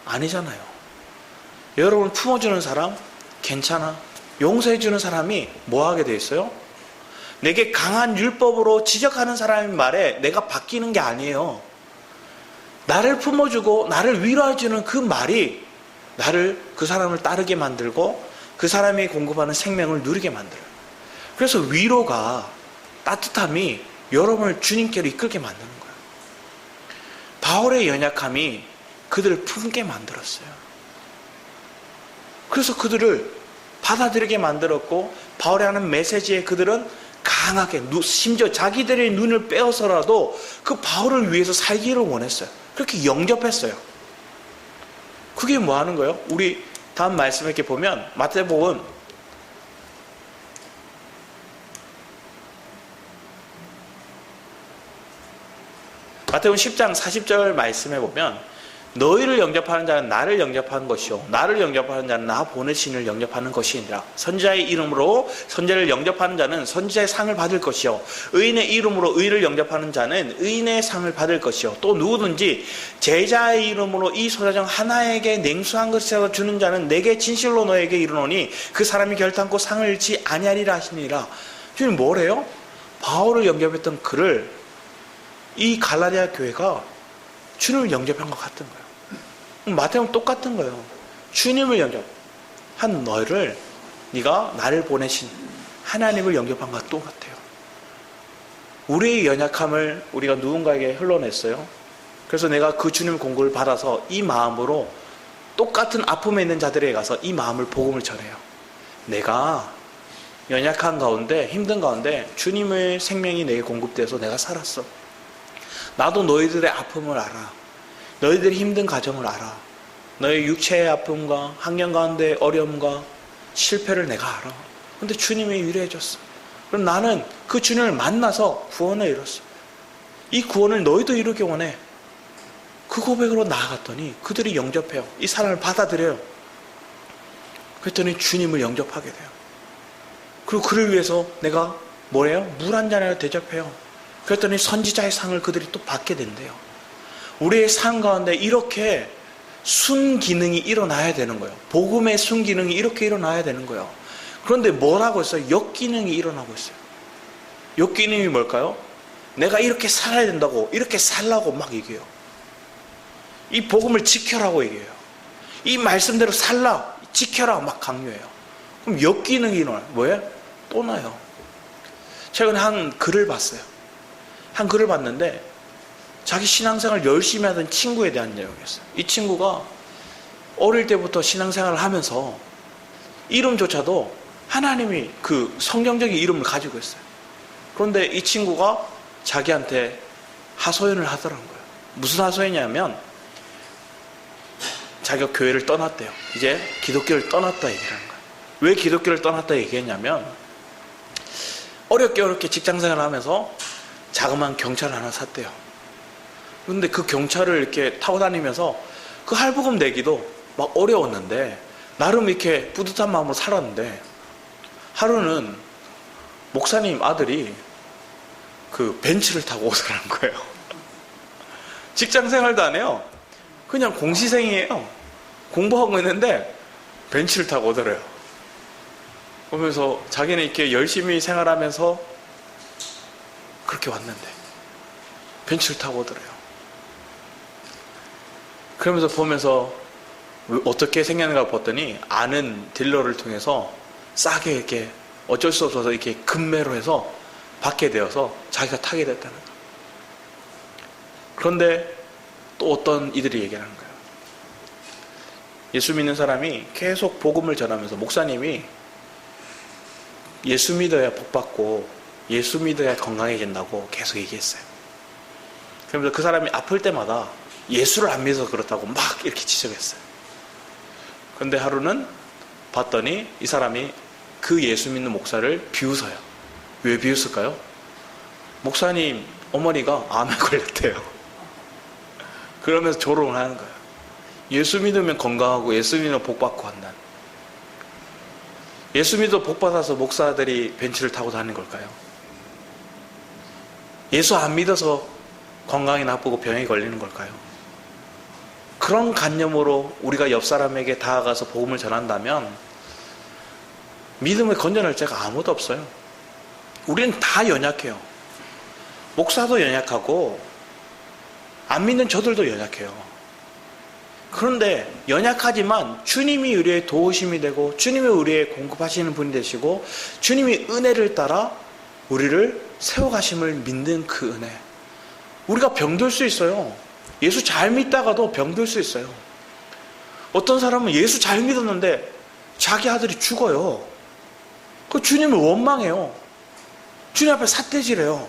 아니잖아요. 여러분 품어주는 사람 괜찮아. 용서해주는 사람이 뭐 하게 돼 있어요? 내게 강한 율법으로 지적하는 사람의 말에 내가 바뀌는 게 아니에요. 나를 품어주고 나를 위로해주는 그 말이 나를 그 사람을 따르게 만들고 그 사람이 공급하는 생명을 누리게 만들어요. 그래서 위로가, 따뜻함이 여러분을 주님께로 이끌게 만드는 거예요. 바울의 연약함이 그들을 품게 만들었어요. 그래서 그들을 받아들이게 만들었고, 바울이 하는 메시지에 그들은 강하게, 심지어 자기들의 눈을 빼어서라도 그 바울을 위해서 살기를 원했어요. 그렇게 영접했어요. 그게 뭐 하는 거예요? 우리 다음 말씀 이렇게 보면 마태복음 10장 40절 말씀해 보면 너희를 영접하는 자는 나를 영접하는 것이요 나를 영접하는 자는 나 보내신 이를 영접하는 것이니라. 선지자의 이름으로 선지자를 영접하는 자는 선지자의 상을 받을 것이요 의인의 이름으로 의를 영접하는 자는 의인의 상을 받을 것이요 또 누구든지 제자의 이름으로 이 소자정 하나에게 냉수한 것이라도 주는 자는 내게 진실로 너에게 이르노니 그 사람이 결탄코 상을 잃지 아니하리라 하시니라. 주님 뭐래요? 바울을 영접했던 그를 이 갈라디아 교회가 주님을 영접한 것 같은 거예요. 마태복음 똑같은 거예요. 주님을 영접한 너희를, 네가 나를 보내신 하나님을 영접한 것과 똑같아요. 우리의 연약함을 우리가 누군가에게 흘러냈어요. 그래서 내가 그 주님 공급을 받아서 이 마음으로 똑같은 아픔에 있는 자들에게 가서 이 마음을, 복음을 전해요. 내가 연약한 가운데, 힘든 가운데 주님의 생명이 내게 공급돼서 내가 살았어. 나도 너희들의 아픔을 알아. 너희들의 힘든 가정을 알아. 너의 육체의 아픔과 환경 가운데 어려움과 실패를 내가 알아. 근데 주님이 위로해줬어. 그럼 나는 그 주님을 만나서 구원을 이뤘어. 이 구원을 너희도 이루기 원해. 그 고백으로 나아갔더니 그들이 영접해요. 이 사람을 받아들여요. 그랬더니 주님을 영접하게 돼요. 그리고 그를 위해서 내가 뭐래요? 물 한 잔을 대접해요. 그랬더니 선지자의 상을 그들이 또 받게 된대요. 우리의 삶 가운데 이렇게 순기능이 일어나야 되는 거예요. 복음의 순기능이 이렇게 일어나야 되는 거예요. 그런데 뭐라고 했어요? 역기능이 일어나고 있어요. 역기능이 뭘까요? 내가 이렇게 살아야 된다고, 이렇게 살라고 막 얘기해요. 이 복음을 지켜라고 얘기해요. 이 말씀대로 살라, 지켜라 막 강요해요. 그럼 역기능이 일어나요. 뭐예요? 또 나요. 최근에 한 글을 봤어요. 한 글을 봤는데 자기 신앙생활을 열심히 하던 친구에 대한 내용이었어요. 이 친구가 어릴 때부터 신앙생활을 하면서 이름조차도 하나님이 그 성경적인 이름을 가지고 있어요. 그런데 이 친구가 자기한테 하소연을 하더라는 거예요. 무슨 하소연이냐면 자기가 교회를 떠났대요. 이제 기독교를 떠났다 얘기를 하는 거예요. 왜 기독교를 떠났다 얘기했냐면 어렵게 직장생활을 하면서 자그마한 경차를 하나 샀대요. 그런데 그 경차를 이렇게 타고 다니면서 그 할부금 내기도 막 어려웠는데 나름 이렇게 뿌듯한 마음으로 살았는데 하루는 목사님 아들이 그 벤츠를 타고 오더라는 거예요. 직장생활도 안 해요. 그냥 공시생이에요. 공부하고 있는데 벤츠를 타고 오더래요. 그러면서 자기는 이렇게 열심히 생활하면서 그렇게 왔는데 벤츠를 타고 오더래요. 그러면서 보면서 어떻게 생겼는가 봤더니 아는 딜러를 통해서 싸게 이렇게 어쩔 수 없어서 이렇게 급매로 해서 받게 되어서 자기가 타게 됐다는 거예요. 그런데 또 어떤 이들이 얘기를 하는 거예요. 예수 믿는 사람이 계속 복음을 전하면서 목사님이 예수 믿어야 복받고 예수 믿어야 건강해진다고 계속 얘기했어요. 그러면서 그 사람이 아플 때마다 예수를 안 믿어서 그렇다고 막 이렇게 지적했어요. 그런데 하루는 봤더니 이 사람이 그 예수 믿는 목사를 비웃어요. 왜 비웃을까요? 목사님 어머니가 암에 걸렸대요. 그러면서 조롱을 하는 거예요. 예수 믿으면 건강하고 예수 믿으면 복받고 한다는. 예수 믿어 복받아서 목사들이 벤츠를 타고 다니는 걸까요? 예수 안 믿어서 건강이 나쁘고 병에 걸리는 걸까요? 그런 관념으로 우리가 옆 사람에게 다가가서 복음을 전한다면 믿음을 건져낼 자가 아무도 없어요. 우리는 다 연약해요. 목사도 연약하고 안 믿는 저들도 연약해요. 그런데 연약하지만 주님이 우리의 도우심이 되고 주님이 우리의 공급하시는 분이 되시고 주님이 은혜를 따라 우리를 세워가심을 믿는 그 은혜. 우리가 병들 수 있어요. 예수 잘 믿다가도 병들 수 있어요. 어떤 사람은 예수 잘 믿었는데 자기 아들이 죽어요. 그 주님을 원망해요. 주님 앞에 삿대질해요.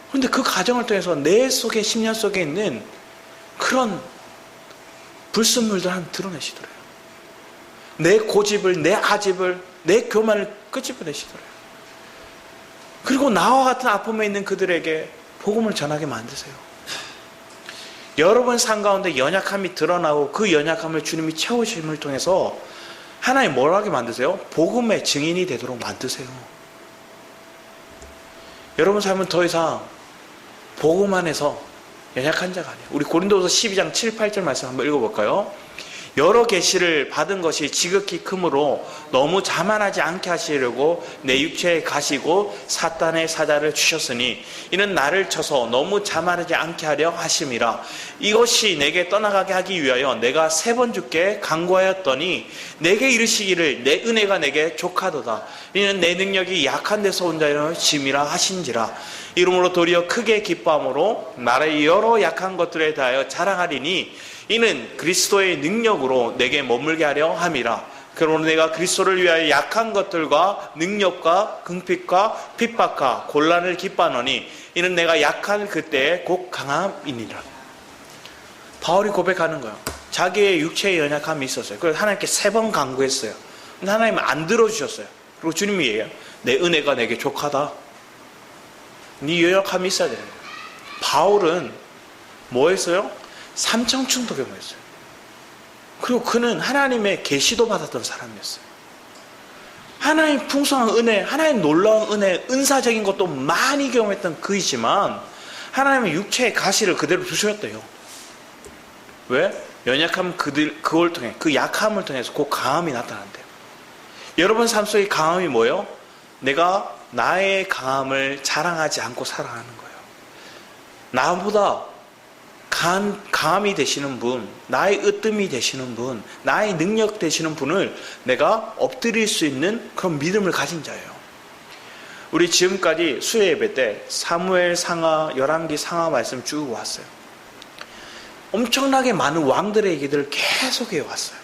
그런데 그 과정을 통해서 내 속에 10년 속에 있는 그런 불순물들 하나님 드러내시더래요. 내 고집을, 내 아집을, 내 교만을 끄집어내시더래요. 그리고 나와 같은 아픔에 있는 그들에게 복음을 전하게 만드세요. 여러분 삶 가운데 연약함이 드러나고 그 연약함을 주님이 채우심을 통해서 하나님 뭘 하게 만드세요? 복음의 증인이 되도록 만드세요. 여러분 삶은 더 이상 복음 안에서 연약한 자가 아니에요. 우리 고린도서 12장 7, 8절 말씀 한번 읽어볼까요? 여러 계시를 받은 것이 지극히 크므로 너무 자만하지 않게 하시려고 내 육체에 가시고 사탄의 사자를 주셨으니 이는 나를 쳐서 너무 자만하지 않게 하려 하심이라. 이것이 내게 떠나가게 하기 위하여 내가 3번 주께 간구하였더니 내게 이르시기를 내 은혜가 내게 족하도다. 이는 내 능력이 약한 데서 온 자여 짐이라 하신지라. 이러므로 도리어 크게 기뻐함으로 나의 여러 약한 것들에 대하여 자랑하리니 이는 그리스도의 능력으로 내게 머물게 하려 함이라. 그러므로 내가 그리스도를 위하여 약한 것들과 능력과 궁핍과 핍박과 곤란을 기뻐하노니 이는 내가 약한 그때에 곧 강함이니라. 바울이 고백하는 거예요. 자기의 육체의 연약함이 있었어요. 그래서 하나님께 3번 간구했어요. 근데 하나님은 안 들어주셨어요. 그리고 주님이 얘기해요. 내 은혜가 내게 족하다. 네 연약함이 있어야 돼요. 바울은 뭐 했어요? 삼청충도 경험했어요. 그리고 그는 하나님의 계시도 받았던 사람이었어요. 하나님 풍성한 은혜, 하나님 놀라운 은혜, 은사적인 것도 많이 경험했던 그이지만 하나님의 육체의 가시를 그대로 두셨대요. 왜? 연약함 그걸 통해, 그 약함을 통해서 그 강함이 나타난대요. 여러분 삶 속의 강함이 뭐예요? 내가 나의 강함을 자랑하지 않고 살아가는 거예요. 나보다 강함이 되시는 분, 나의 으뜸이 되시는 분, 나의 능력 되시는 분을 내가 엎드릴 수 있는 그런 믿음을 가진 자예요. 우리 지금까지 수요 예배 때 사무엘 상하, 열왕기 상하 말씀 쭉 왔어요. 엄청나게 많은 왕들의 얘기들을 계속 해왔어요.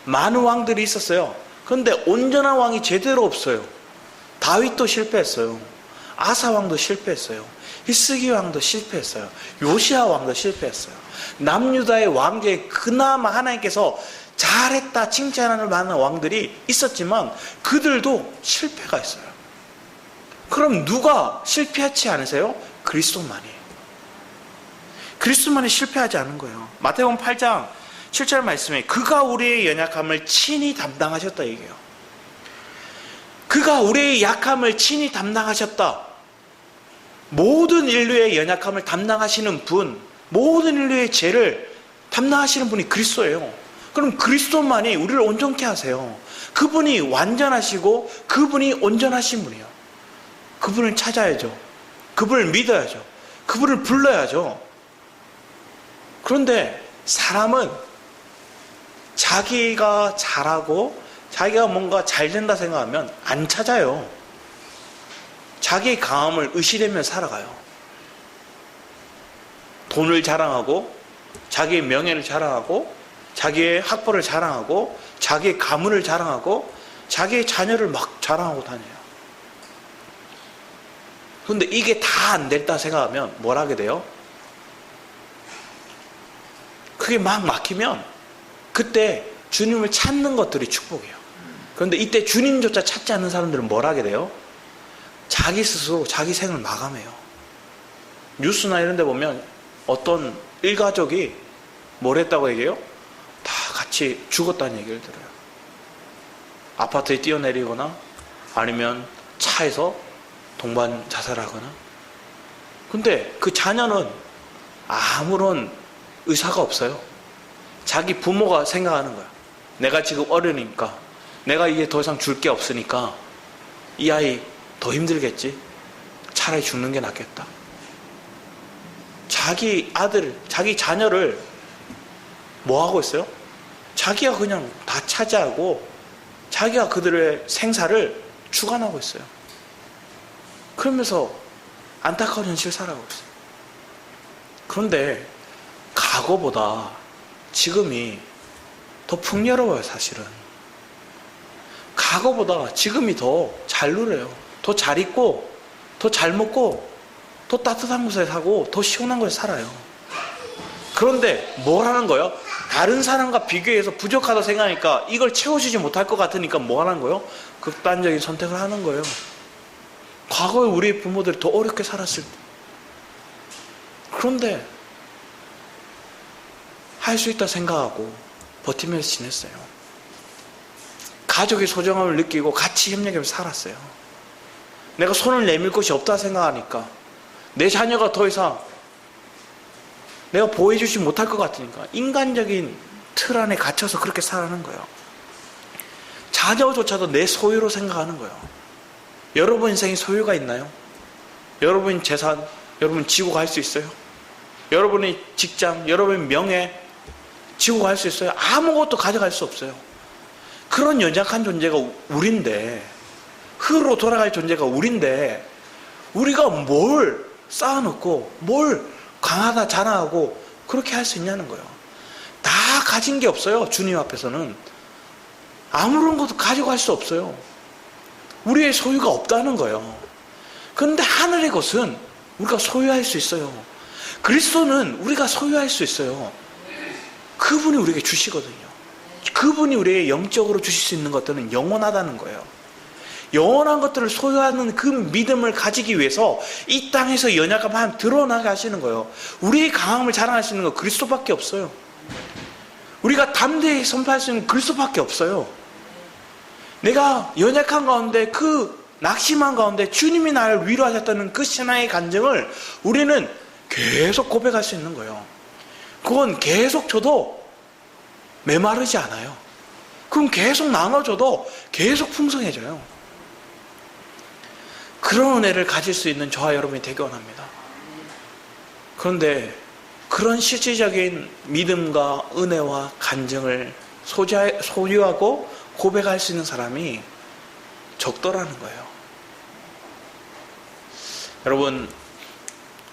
많은 왕들이 있었어요. 그런데 온전한 왕이 제대로 없어요. 다윗도 실패했어요. 아사 왕도 실패했어요. 히스기 왕도 실패했어요. 요시야 왕도 실패했어요. 남유다의 왕 중에 그나마 하나님께서 잘했다 칭찬하는 많은 왕들이 있었지만 그들도 실패가 있어요. 그럼 누가 실패하지 않으세요? 그리스도만이에요. 그리스도만이 실패하지 않은 거예요. 마태복음 8장 7절 말씀에 그가 우리의 연약함을 친히 담당하셨다 얘기해요. 그가 우리의 약함을 친히 담당하셨다. 모든 인류의 연약함을 담당하시는 분, 모든 인류의 죄를 담당하시는 분이 그리스도예요. 그럼 그리스도만이 우리를 온전케 하세요. 그분이 완전하시고 그분이 온전하신 분이에요. 그분을 찾아야죠. 그분을 믿어야죠. 그분을 불러야죠. 그런데 사람은 자기가 잘하고 자기가 뭔가 잘 된다 생각하면 안 찾아요. 자기의 강함을 의시되며 살아가요. 돈을 자랑하고 자기의 명예를 자랑하고 자기의 학벌을 자랑하고 자기의 가문을 자랑하고 자기의 자녀를 막 자랑하고 다녀요. 그런데 이게 다 안 됐다 생각하면 뭘 하게 돼요? 그게 막 막히면 그때 주님을 찾는 것들이 축복이에요. 그런데 이때 주님조차 찾지 않는 사람들은 뭘 하게 돼요? 자기 스스로 자기 생을 마감해요. 뉴스나 이런 데 보면 어떤 일가족이 뭘 했다고 얘기해요? 다 같이 죽었다는 얘기를 들어요. 아파트에 뛰어내리거나 아니면 차에서 동반 자살하거나. 근데 그 자녀는 아무런 의사가 없어요. 자기 부모가 생각하는 거야. 내가 지금 어려니까 내가 이제 더 이상 줄 게 없으니까 이 아이 더 힘들겠지. 차라리 죽는 게 낫겠다. 자기 아들, 자기 자녀를 뭐 하고 있어요? 자기가 그냥 다 차지하고 자기가 그들의 생사를 주관하고 있어요. 그러면서 안타까운 현실을 살아가고 있어요. 그런데 과거보다 지금이 더 풍요로워요, 사실은. 과거보다 지금이 더 잘 누려요. 더 잘 입고, 더 잘 먹고, 더 따뜻한 곳에 사고, 더 시원한 곳에 살아요. 그런데 뭘 하는 거예요? 다른 사람과 비교해서 부족하다고 생각하니까 이걸 채워주지 못할 것 같으니까 뭐 하는 거예요? 극단적인 선택을 하는 거예요. 과거에 우리 부모들이 더 어렵게 살았을 때. 그런데 할 수 있다 생각하고 버티면서 지냈어요. 가족의 소중함을 느끼고 같이 협력하면서 살았어요. 내가 손을 내밀 곳이 없다 생각하니까 내 자녀가 더 이상 내가 보호해주지 못할 것 같으니까 인간적인 틀 안에 갇혀서 그렇게 살아가는 거예요. 자녀조차도 내 소유로 생각하는 거예요. 여러분 인생에 소유가 있나요? 여러분 재산, 여러분 지고 갈 수 있어요? 여러분의 직장, 여러분의 명예 지고 갈 수 있어요? 아무것도 가져갈 수 없어요. 그런 연약한 존재가 우린데, 흙으로 돌아갈 존재가 우린데, 우리가 뭘 쌓아놓고 뭘 강하다 자랑하고 그렇게 할 수 있냐는 거예요. 다 가진 게 없어요. 주님 앞에서는 아무런 것도 가져갈 수 없어요. 우리의 소유가 없다는 거예요. 그런데 하늘의 것은 우리가 소유할 수 있어요. 그리스도는 우리가 소유할 수 있어요. 그분이 우리에게 주시거든요. 그분이 우리에게 영적으로 주실 수 있는 것들은 영원하다는 거예요. 영원한 것들을 소유하는 그 믿음을 가지기 위해서 이 땅에서 연약함 하나님 드러나게 하시는 거예요. 우리의 강함을 자랑할 수 있는 건 그리스도밖에 없어요. 우리가 담대히 선포할 수 있는 그리스도밖에 없어요. 내가 연약한 가운데 그 낙심한 가운데 주님이 나를 위로하셨다는 그 신앙의 간증을 우리는 계속 고백할 수 있는 거예요. 그건 계속 줘도 메마르지 않아요. 그럼 계속 나눠줘도 계속 풍성해져요. 그런 은혜를 가질 수 있는 저와 여러분이 되기 원합니다. 그런데 그런 실질적인 믿음과 은혜와 간증을 소유하고 고백할 수 있는 사람이 적더라는 거예요. 여러분,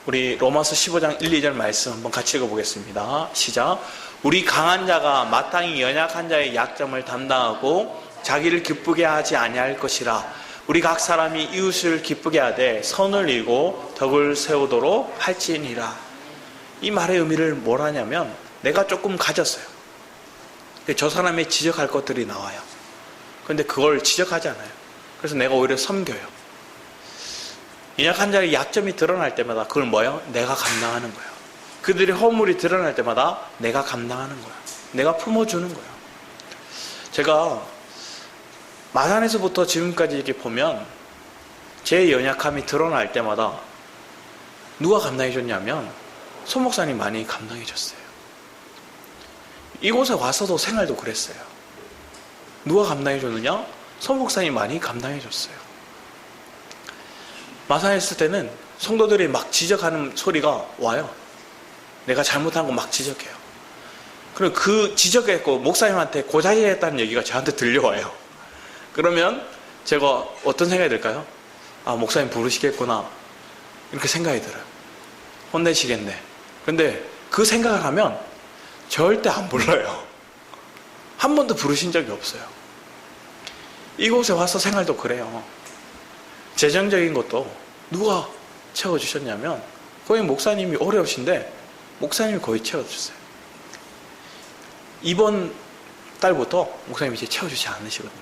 우리 로마서 15장 1, 2절 말씀 한번 같이 읽어보겠습니다. 시작. 우리 강한 자가 마땅히 연약한 자의 약점을 담당하고 자기를 기쁘게 하지 아니할 것이라. 우리 각 사람이 이웃을 기쁘게 하되 선을 이루고 덕을 세우도록 할지니라. 이 말의 의미를 뭘 하냐면 내가 조금 가졌어요. 저 사람이 지적할 것들이 나와요. 그런데 그걸 지적하지 않아요. 그래서 내가 오히려 섬겨요. 연약한 자의 약점이 드러날 때마다 그걸 뭐예요? 내가 감당하는 거예요. 그들의 허물이 드러날 때마다 내가 감당하는 거예요. 내가 품어주는 거예요. 제가 마산에서부터 지금까지 이렇게 보면 제 연약함이 드러날 때마다 누가 감당해 줬냐면 소 목사님 많이 감당해 줬어요. 이곳에 와서도 생활도 그랬어요. 누가 감당해 줬느냐? 소 목사님 많이 감당해 줬어요. 마산에 있을 때는 성도들이 막 지적하는 소리가 와요. 내가 잘못한 거 막 지적해요. 그리고 그 지적했고 목사님한테 고자질했다는 얘기가 저한테 들려와요. 그러면 제가 어떤 생각이 들까요? 아, 목사님 부르시겠구나 이렇게 생각이 들어요. 혼내시겠네. 근데 그 생각을 하면 절대 안 불러요. 한 번도 부르신 적이 없어요. 이곳에 와서 생활도 그래요. 재정적인 것도 누가 채워주셨냐면 거의 목사님이 어려우신데 목사님이 거의 채워주셨어요. 이번 달부터 목사님이 이제 채워주지 않으시거든요.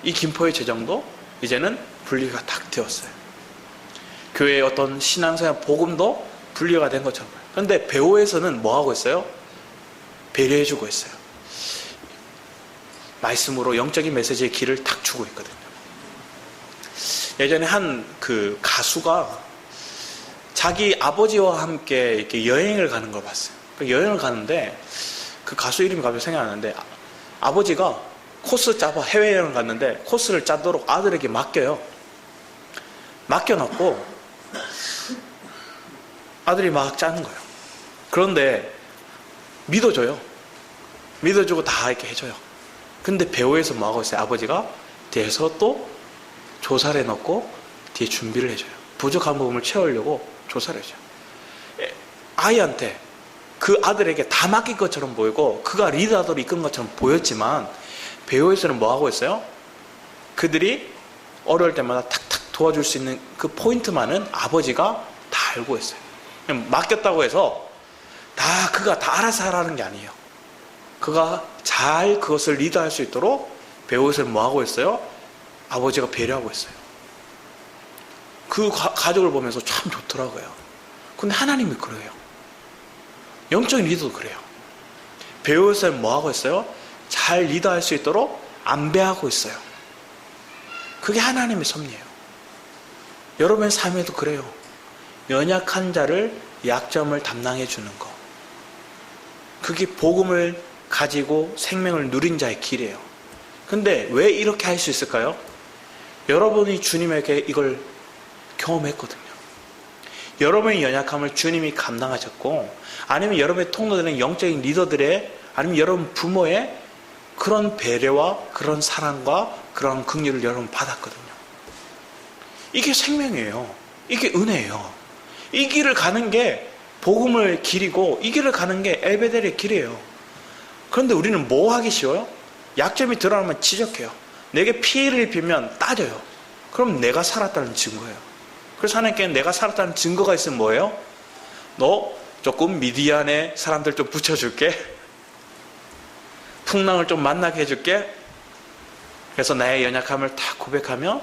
이 김포의 재정도 이제는 분리가 딱 되었어요. 교회의 어떤 신앙생활 복음도 분리가 된 것처럼. 그런데 배후에서는 뭐 하고 있어요? 배려해주고 있어요. 말씀으로 영적인 메시지의 길을 탁 주고 있거든요. 예전에 한 그 가수가 자기 아버지와 함께 이렇게 여행을 가는 걸 봤어요. 여행을 가는데 그 가수 이름이 갑자기 생각이 안 나는데 아버지가 코스 짜봐 해외여행을 갔는데 코스를 짜도록 아들에게 맡겨요. 맡겨놓고 아들이 막 짜는 거예요. 그런데 믿어줘요. 믿어주고 다 이렇게 해줘요. 근데 배후에서 뭐하고 있어요? 아버지가 뒤에서 또 조사를 해놓고 뒤에 준비를 해줘요. 부족한 부분을 채우려고 조사를 해줘요. 아이한테 그 아들에게 다 맡긴 것처럼 보이고 그가 리더로 이끈 것처럼 보였지만 배후에서는 뭐하고 있어요? 그들이 어려울 때마다 탁탁 도와줄 수 있는 그 포인트만은 아버지가 다 알고 있어요. 맡겼다고 해서 그가 다 알아서 하라는 게 아니에요. 그가 잘 그것을 리드할 수 있도록 배후에서는 뭐하고 있어요? 아버지가 배려하고 있어요. 그 가족을 보면서 참 좋더라고요. 근데 하나님이 그래요. 영적인 리더도 그래요. 배후에서는 뭐하고 있어요? 잘 리드할 수 있도록 안배하고 있어요. 그게 하나님의 섭리예요. 여러분의 삶에도 그래요. 연약한 자를 약점을 담당해 주는 거. 그게 복음을 가지고 생명을 누린 자의 길이에요. 근데 왜 이렇게 할 수 있을까요? 여러분이 주님에게 이걸 경험했거든요. 여러분의 연약함을 주님이 감당하셨고, 아니면 여러분의 통로되는 영적인 리더들의, 아니면 여러분 부모의 그런 배려와 그런 사랑과 그런 긍휼을 여러분 받았거든요. 이게 생명이에요. 이게 은혜예요. 이 길을 가는 게 복음의 길이고, 이 길을 가는 게 엘베델의 길이에요. 그런데 우리는 뭐 하기 쉬워요? 약점이 드러나면 지적해요. 내게 피해를 입히면 따져요. 그럼 내가 살았다는 증거예요. 그래서 하나님께는 내가 살았다는 증거가 있으면 뭐예요? 너 조금 미디안에 사람들 좀 붙여줄게. 풍랑을 좀 만나게 해줄게. 그래서 나의 연약함을 다 고백하며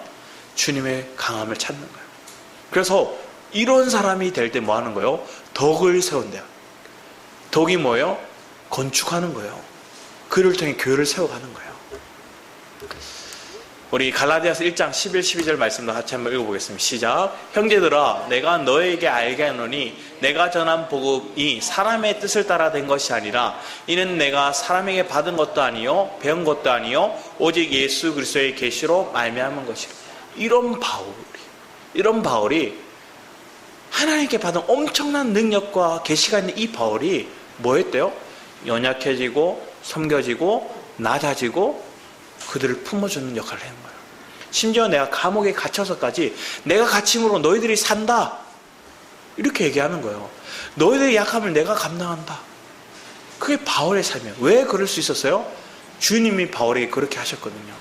주님의 강함을 찾는 거예요. 그래서 이런 사람이 될 때 뭐 하는 거예요? 덕을 세운대요. 덕이 뭐예요? 건축하는 거예요. 그를 통해 교회를 세워가는 거예요. 우리 갈라디아서 1장 11, 12절 말씀도 같이 한번 읽어보겠습니다. 시작. 형제들아, 내가 너에게 알게 하노니 내가 전한 복음이 사람의 뜻을 따라 된 것이 아니라 이는 내가 사람에게 받은 것도 아니요 배운 것도 아니요 오직 예수 그리스도의 계시로 말미암은 것이라. 이런 바울이 하나님께 받은 엄청난 능력과 계시가 있는 이 바울이 뭐 했대요? 연약해지고 섬겨지고 낮아지고 그들을 품어주는 역할을 하는 거예요. 심지어 내가 감옥에 갇혀서까지 내가 갇힘으로 너희들이 산다, 이렇게 얘기하는 거예요. 너희들의 약함을 내가 감당한다. 그게 바울의 삶이에요. 왜 그럴 수 있었어요? 주님이 바울에게 그렇게 하셨거든요.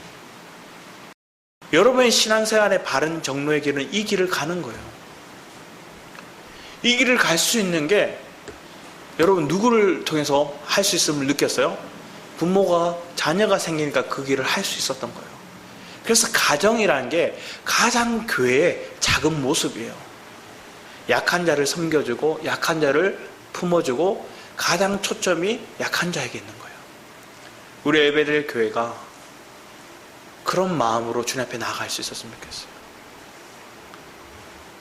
여러분의 신앙생활의 바른 정로의 길은 이 길을 가는 거예요. 이 길을 갈 수 있는 게 여러분 누구를 통해서 할 수 있음을 느꼈어요? 부모가 자녀가 생기니까 그 길을 할 수 있었던 거예요. 그래서 가정이라는 게 가장 교회의 작은 모습이에요. 약한 자를 섬겨주고 약한 자를 품어주고 가장 초점이 약한 자에게 있는 거예요. 우리 엘베델 교회가 그런 마음으로 주님 앞에 나아갈 수 있었으면 좋겠어요.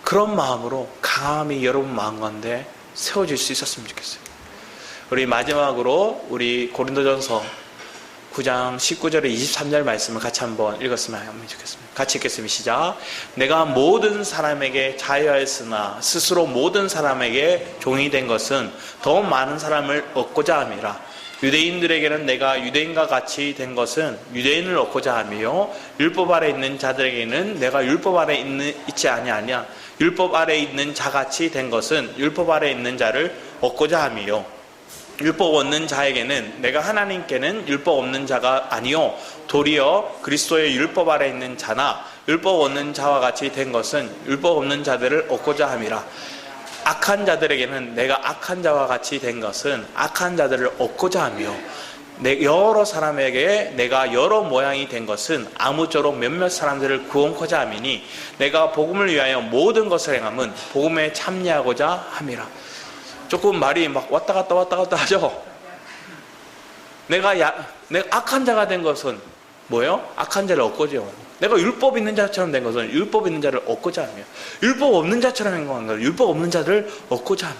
그런 마음으로 강함이 여러분 마음 가운데 세워질 수 있었으면 좋겠어요. 우리 마지막으로 우리 고린도전서 9장 19절에 23절 말씀을 같이 한번 읽었으면 좋겠습니다. 같이 읽겠습니다. 시작. 내가 모든 사람에게 자유하였으나 스스로 모든 사람에게 종이 된 것은 더 많은 사람을 얻고자 함이라. 유대인들에게는 내가 유대인과 같이 된 것은 유대인을 얻고자 하며 율법 아래 있는 자들에게는 내가 율법 아래 있지 아니하냐. 율법 아래 있는 자같이 된 것은 율법 아래 있는 자를 얻고자 하며 율법 없는 자에게는 내가 하나님께는 율법 없는 자가 아니요 도리어 그리스도의 율법 아래 있는 자나 율법 없는 자와 같이 된 것은 율법 없는 자들을 얻고자 함이라. 악한 자들에게는 내가 악한 자와 같이 된 것은 악한 자들을 얻고자 하며 여러 사람에게 내가 여러 모양이 된 것은 아무쪼록 몇몇 사람들을 구원코자 함이니 내가 복음을 위하여 모든 것을 행함은 복음에 참여하고자 함이라. 조금 말이 막 왔다 갔다 하죠. 내가 악한 자가 된 것은 뭐예요? 악한 자를 얻고자 하며 내가 율법 있는 자처럼 된 것은 율법 있는 자를 얻고자 하며 율법 없는 자처럼 행동한 것은 율법 없는 자를 얻고자 하며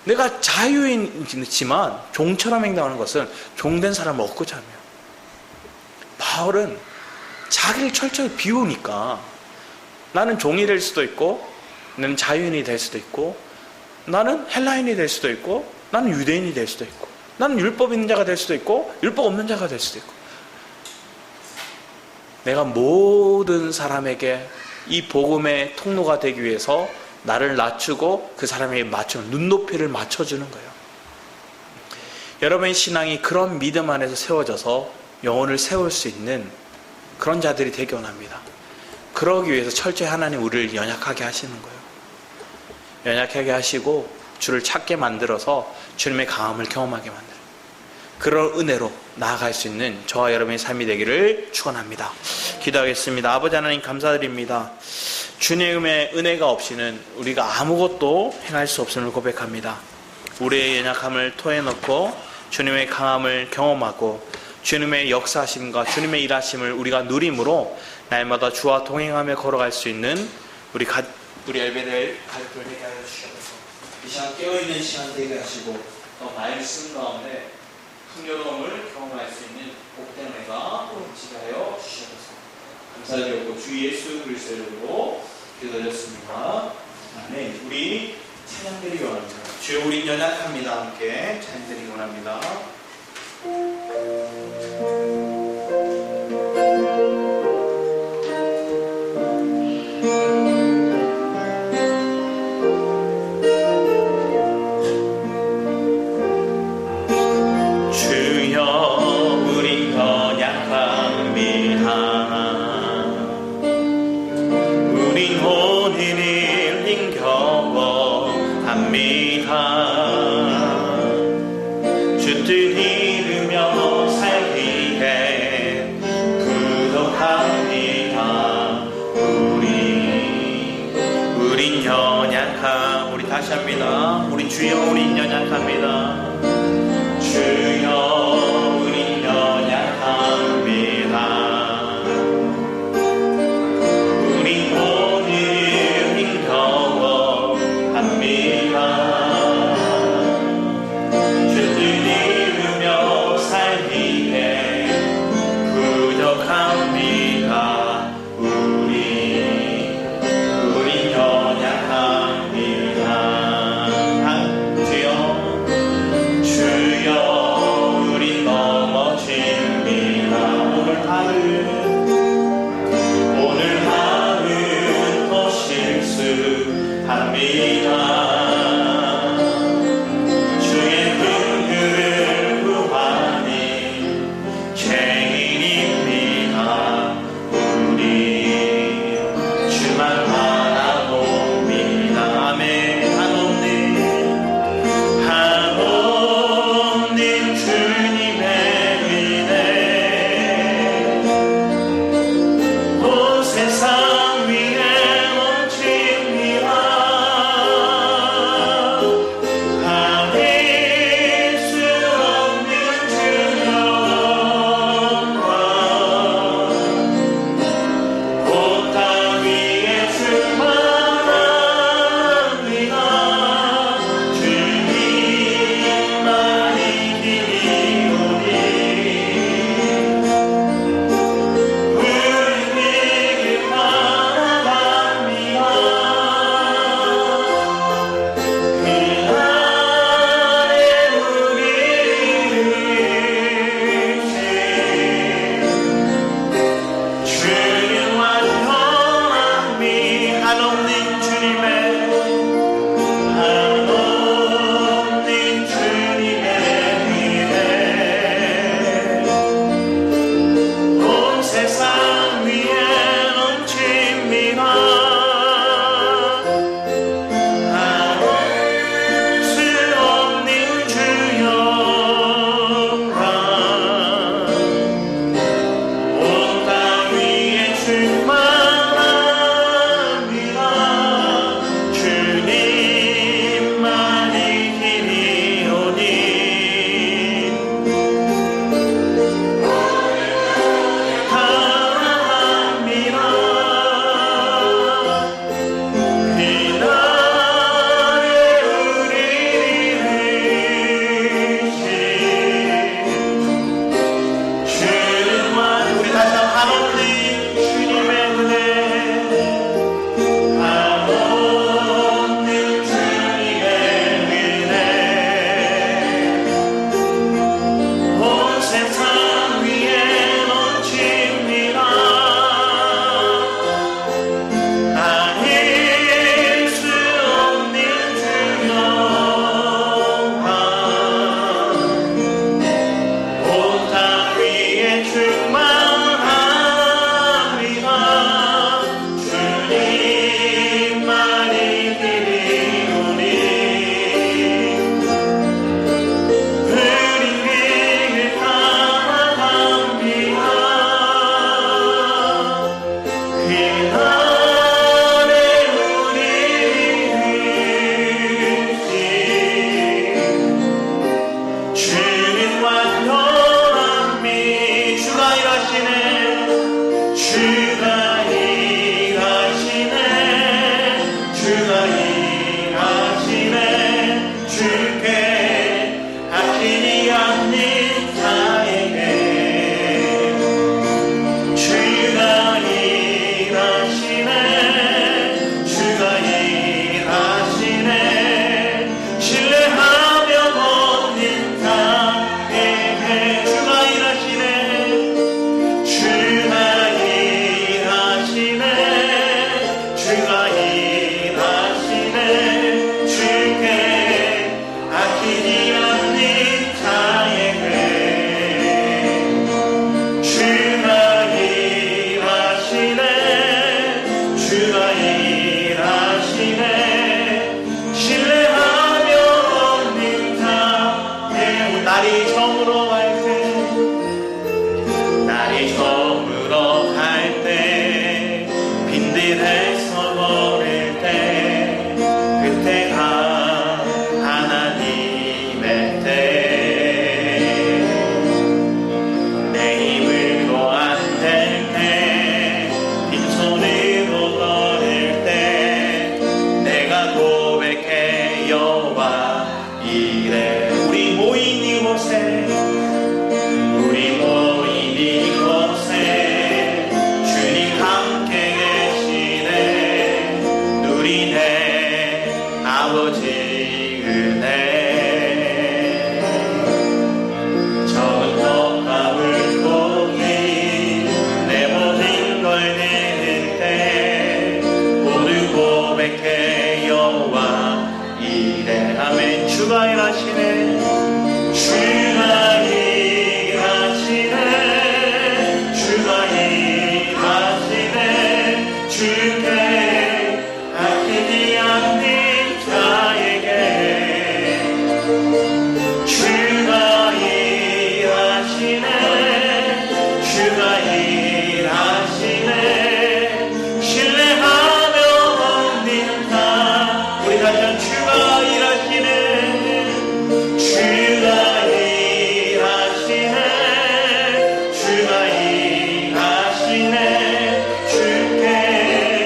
내가 자유인이지만 종처럼 행동하는 것은 종된 사람을 얻고자 하며. 바울은 자기를 철저히 비우니까 나는 종이 될 수도 있고 나는 자유인이 될 수도 있고 나는 헬라인이 될 수도 있고 나는 유대인이 될 수도 있고, 나는 율법 있는 자가 될 수도 있고, 율법 없는 자가 될 수도 있고, 내가 모든 사람에게 이 복음의 통로가 되기 위해서 나를 낮추고 그 사람에게 맞추는, 눈높이를 맞춰주는 거예요. 여러분의 신앙이 그런 믿음 안에서 세워져서 영혼을 세울 수 있는 그런 자들이 되기 원합니다. 그러기 위해서 철저히 하나님 우리를 연약하게 하시는 거예요. 연약하게 하시고 주를 찾게 만들어서 주님의 강함을 경험하게 만들어요. 그런 은혜로 나아갈 수 있는 저와 여러분의 삶이 되기를 축원합니다. 기도하겠습니다. 아버지 하나님 감사드립니다. 주님의 은혜가 없이는 우리가 아무것도 행할 수 없음을 고백합니다. 우리의 연약함을 토해놓고 주님의 강함을 경험하고 주님의 역사하심과 주님의 일하심을 우리가 누림으로 날마다 주와 동행하며 걸어갈 수 있는 우리 엘베델 가족들 되게 하여 주시옵소서. 이 시간 깨어있는 시간 되게 하시고 또 말씀 가운데 풍요로움을 경험할 수 있는 복된 은혜가 넘치게 하여 주시옵소서. 감사드리고 주 예수 그리스도 이름으로 기도드렸습니다. 아멘. 우리 찬양드리기 원합니다. 주여 우린 연약합니다. 함께 찬양드리기 원합니다. 다시 합니다. 우리 주여 우린 연약합니다. 주여 우린 연약합니다. 우린 오늘 힘겨워합니다. 주 뜻 이루며 살기에 부족합니다. 우린 연약합니다. 오늘 하루 더 실수합니다. 주의 긍휼을 구하니 죄인입니다. 우리 주만 바라봅니다. 아멘. 하나님 주님의 은혜 세상 위에 넘칩니다. 일하시네 신뢰하며 얻는 자 날이 저물어 갈 때 날이 저물어 갈 때 빈들에서 버릴 때 그때가 하나님의 때 내 힘으로 안 될 때 빈손으로 버릴 때 내가 고백해 여호와 이래 우리 모인 이곳에 주님 함께 계시네 누리네 아버지 은혜 적은 것과 물고기 내 모든 걸 내릴 때 모두 고백해 여호와 이래 아멘 주가 일하시네 주가 일하시네 주가 일하시네 주께 아끼지 않는 자에게 주가 일하시네 주가 일하시네 신뢰하며 얻는 자 우리 다시 한번 주가 일하시네 주가 일하시네 주가 일하시네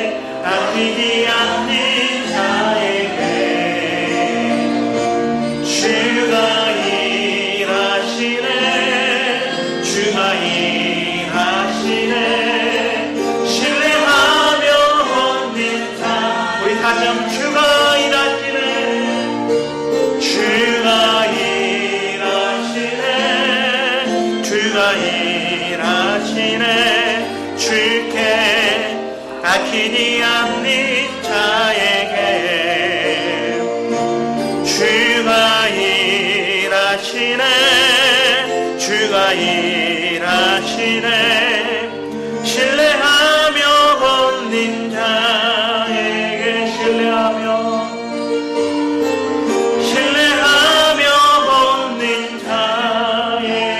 주께 아끼지 않는 자에게 주가 일하시네 주가 일하시네 신뢰하며 얻는 자 우리 다시 한번 주가 일하시네 주가 일하시네 주가 일하시네 주께 아끼지 않는 자에게 주가 일하시네 주가 일하시네 신뢰하며 얻는 자에게 신뢰하며 얻는 자에게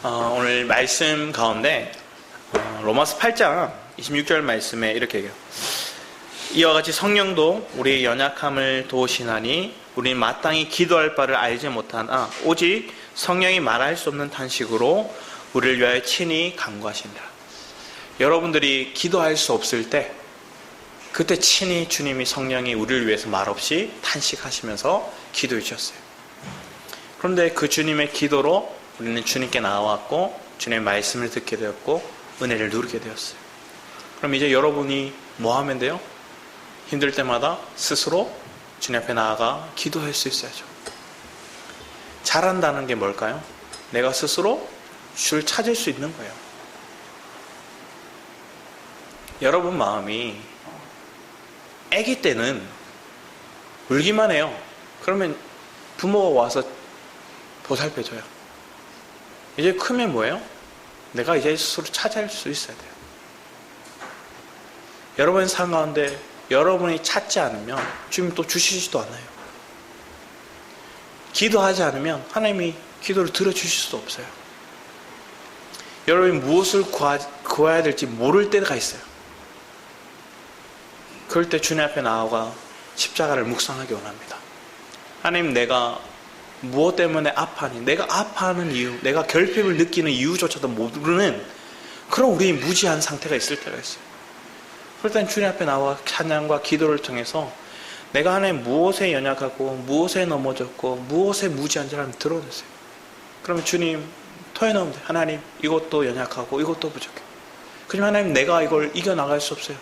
오늘 말씀 가운데 로마서 8장 26절 말씀에 이렇게 얘기해요. 이와 같이 성령도 우리의 연약함을 도우시나니 우리는 마땅히 기도할 바를 알지 못하나 오직 성령이 말할 수 없는 탄식으로 우리를 위하여 친히 간구하시니라. 여러분들이 기도할 수 없을 때 그때 친히 주님이 성령이 우리를 위해서 말없이 탄식하시면서 기도해 주셨어요. 그런데 그 주님의 기도로 우리는 주님께 나아왔고 주님의 말씀을 듣게 되었고 은혜를 누리게 되었어요. 그럼 이제 여러분이 뭐 하면 돼요? 힘들 때마다 스스로 주님 앞에 나아가 기도할 수 있어야죠. 잘한다는 게 뭘까요? 내가 스스로 주를 찾을 수 있는 거예요. 여러분 마음이 아기 때는 울기만 해요. 그러면 부모가 와서 보살펴줘요. 이제 크면 뭐예요? 내가 이제 스스로 찾을 수 있어야 돼요. 여러분의 삶 가운데 여러분이 찾지 않으면 주님 또 주시지도 않아요. 기도하지 않으면 하나님이 기도를 들어주실 수도 없어요. 여러분이 무엇을 구해야 될지 모를 때가 있어요. 그럴 때 주님 앞에 나아가 십자가를 묵상하기 원합니다. 하나님, 내가 무엇 때문에 아파하니, 내가 아파하는 이유, 내가 결핍을 느끼는 이유조차도 모르는 그런 우리의 무지한 상태가 있을 때가 있어요. 그럴 땐 주님 앞에 나와 찬양과 기도를 통해서 내가 하나님 무엇에 연약하고 무엇에 넘어졌고 무엇에 무지한지를 한번 드러내세요. 그러면 주님 토해놓으면 돼요. 하나님, 이것도 연약하고 이것도 부족해. 그러면 하나님, 내가 이걸 이겨나갈 수 없어요.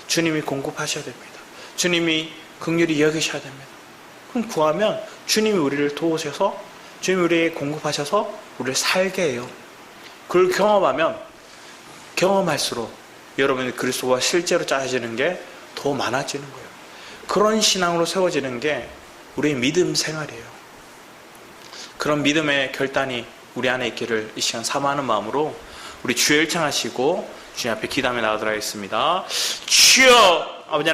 주님이 공급하셔야 됩니다. 주님이 긍휼히 여기셔야 됩니다. 그럼 구하면 주님이 우리를 도우셔서 주님이 우리에게 공급하셔서 우리를 살게 해요. 그걸 경험하면 경험할수록 여러분의 그리스도와 실제로 짜여지는 게 더 많아지는 거예요. 그런 신앙으로 세워지는 게 우리의 믿음 생활이에요. 그런 믿음의 결단이 우리 안에 있기를 이 시간 사모하는 마음으로 우리 주여 일창하시고 주님 앞에 기도하며 나가도록 하겠습니다. 주여, 아버지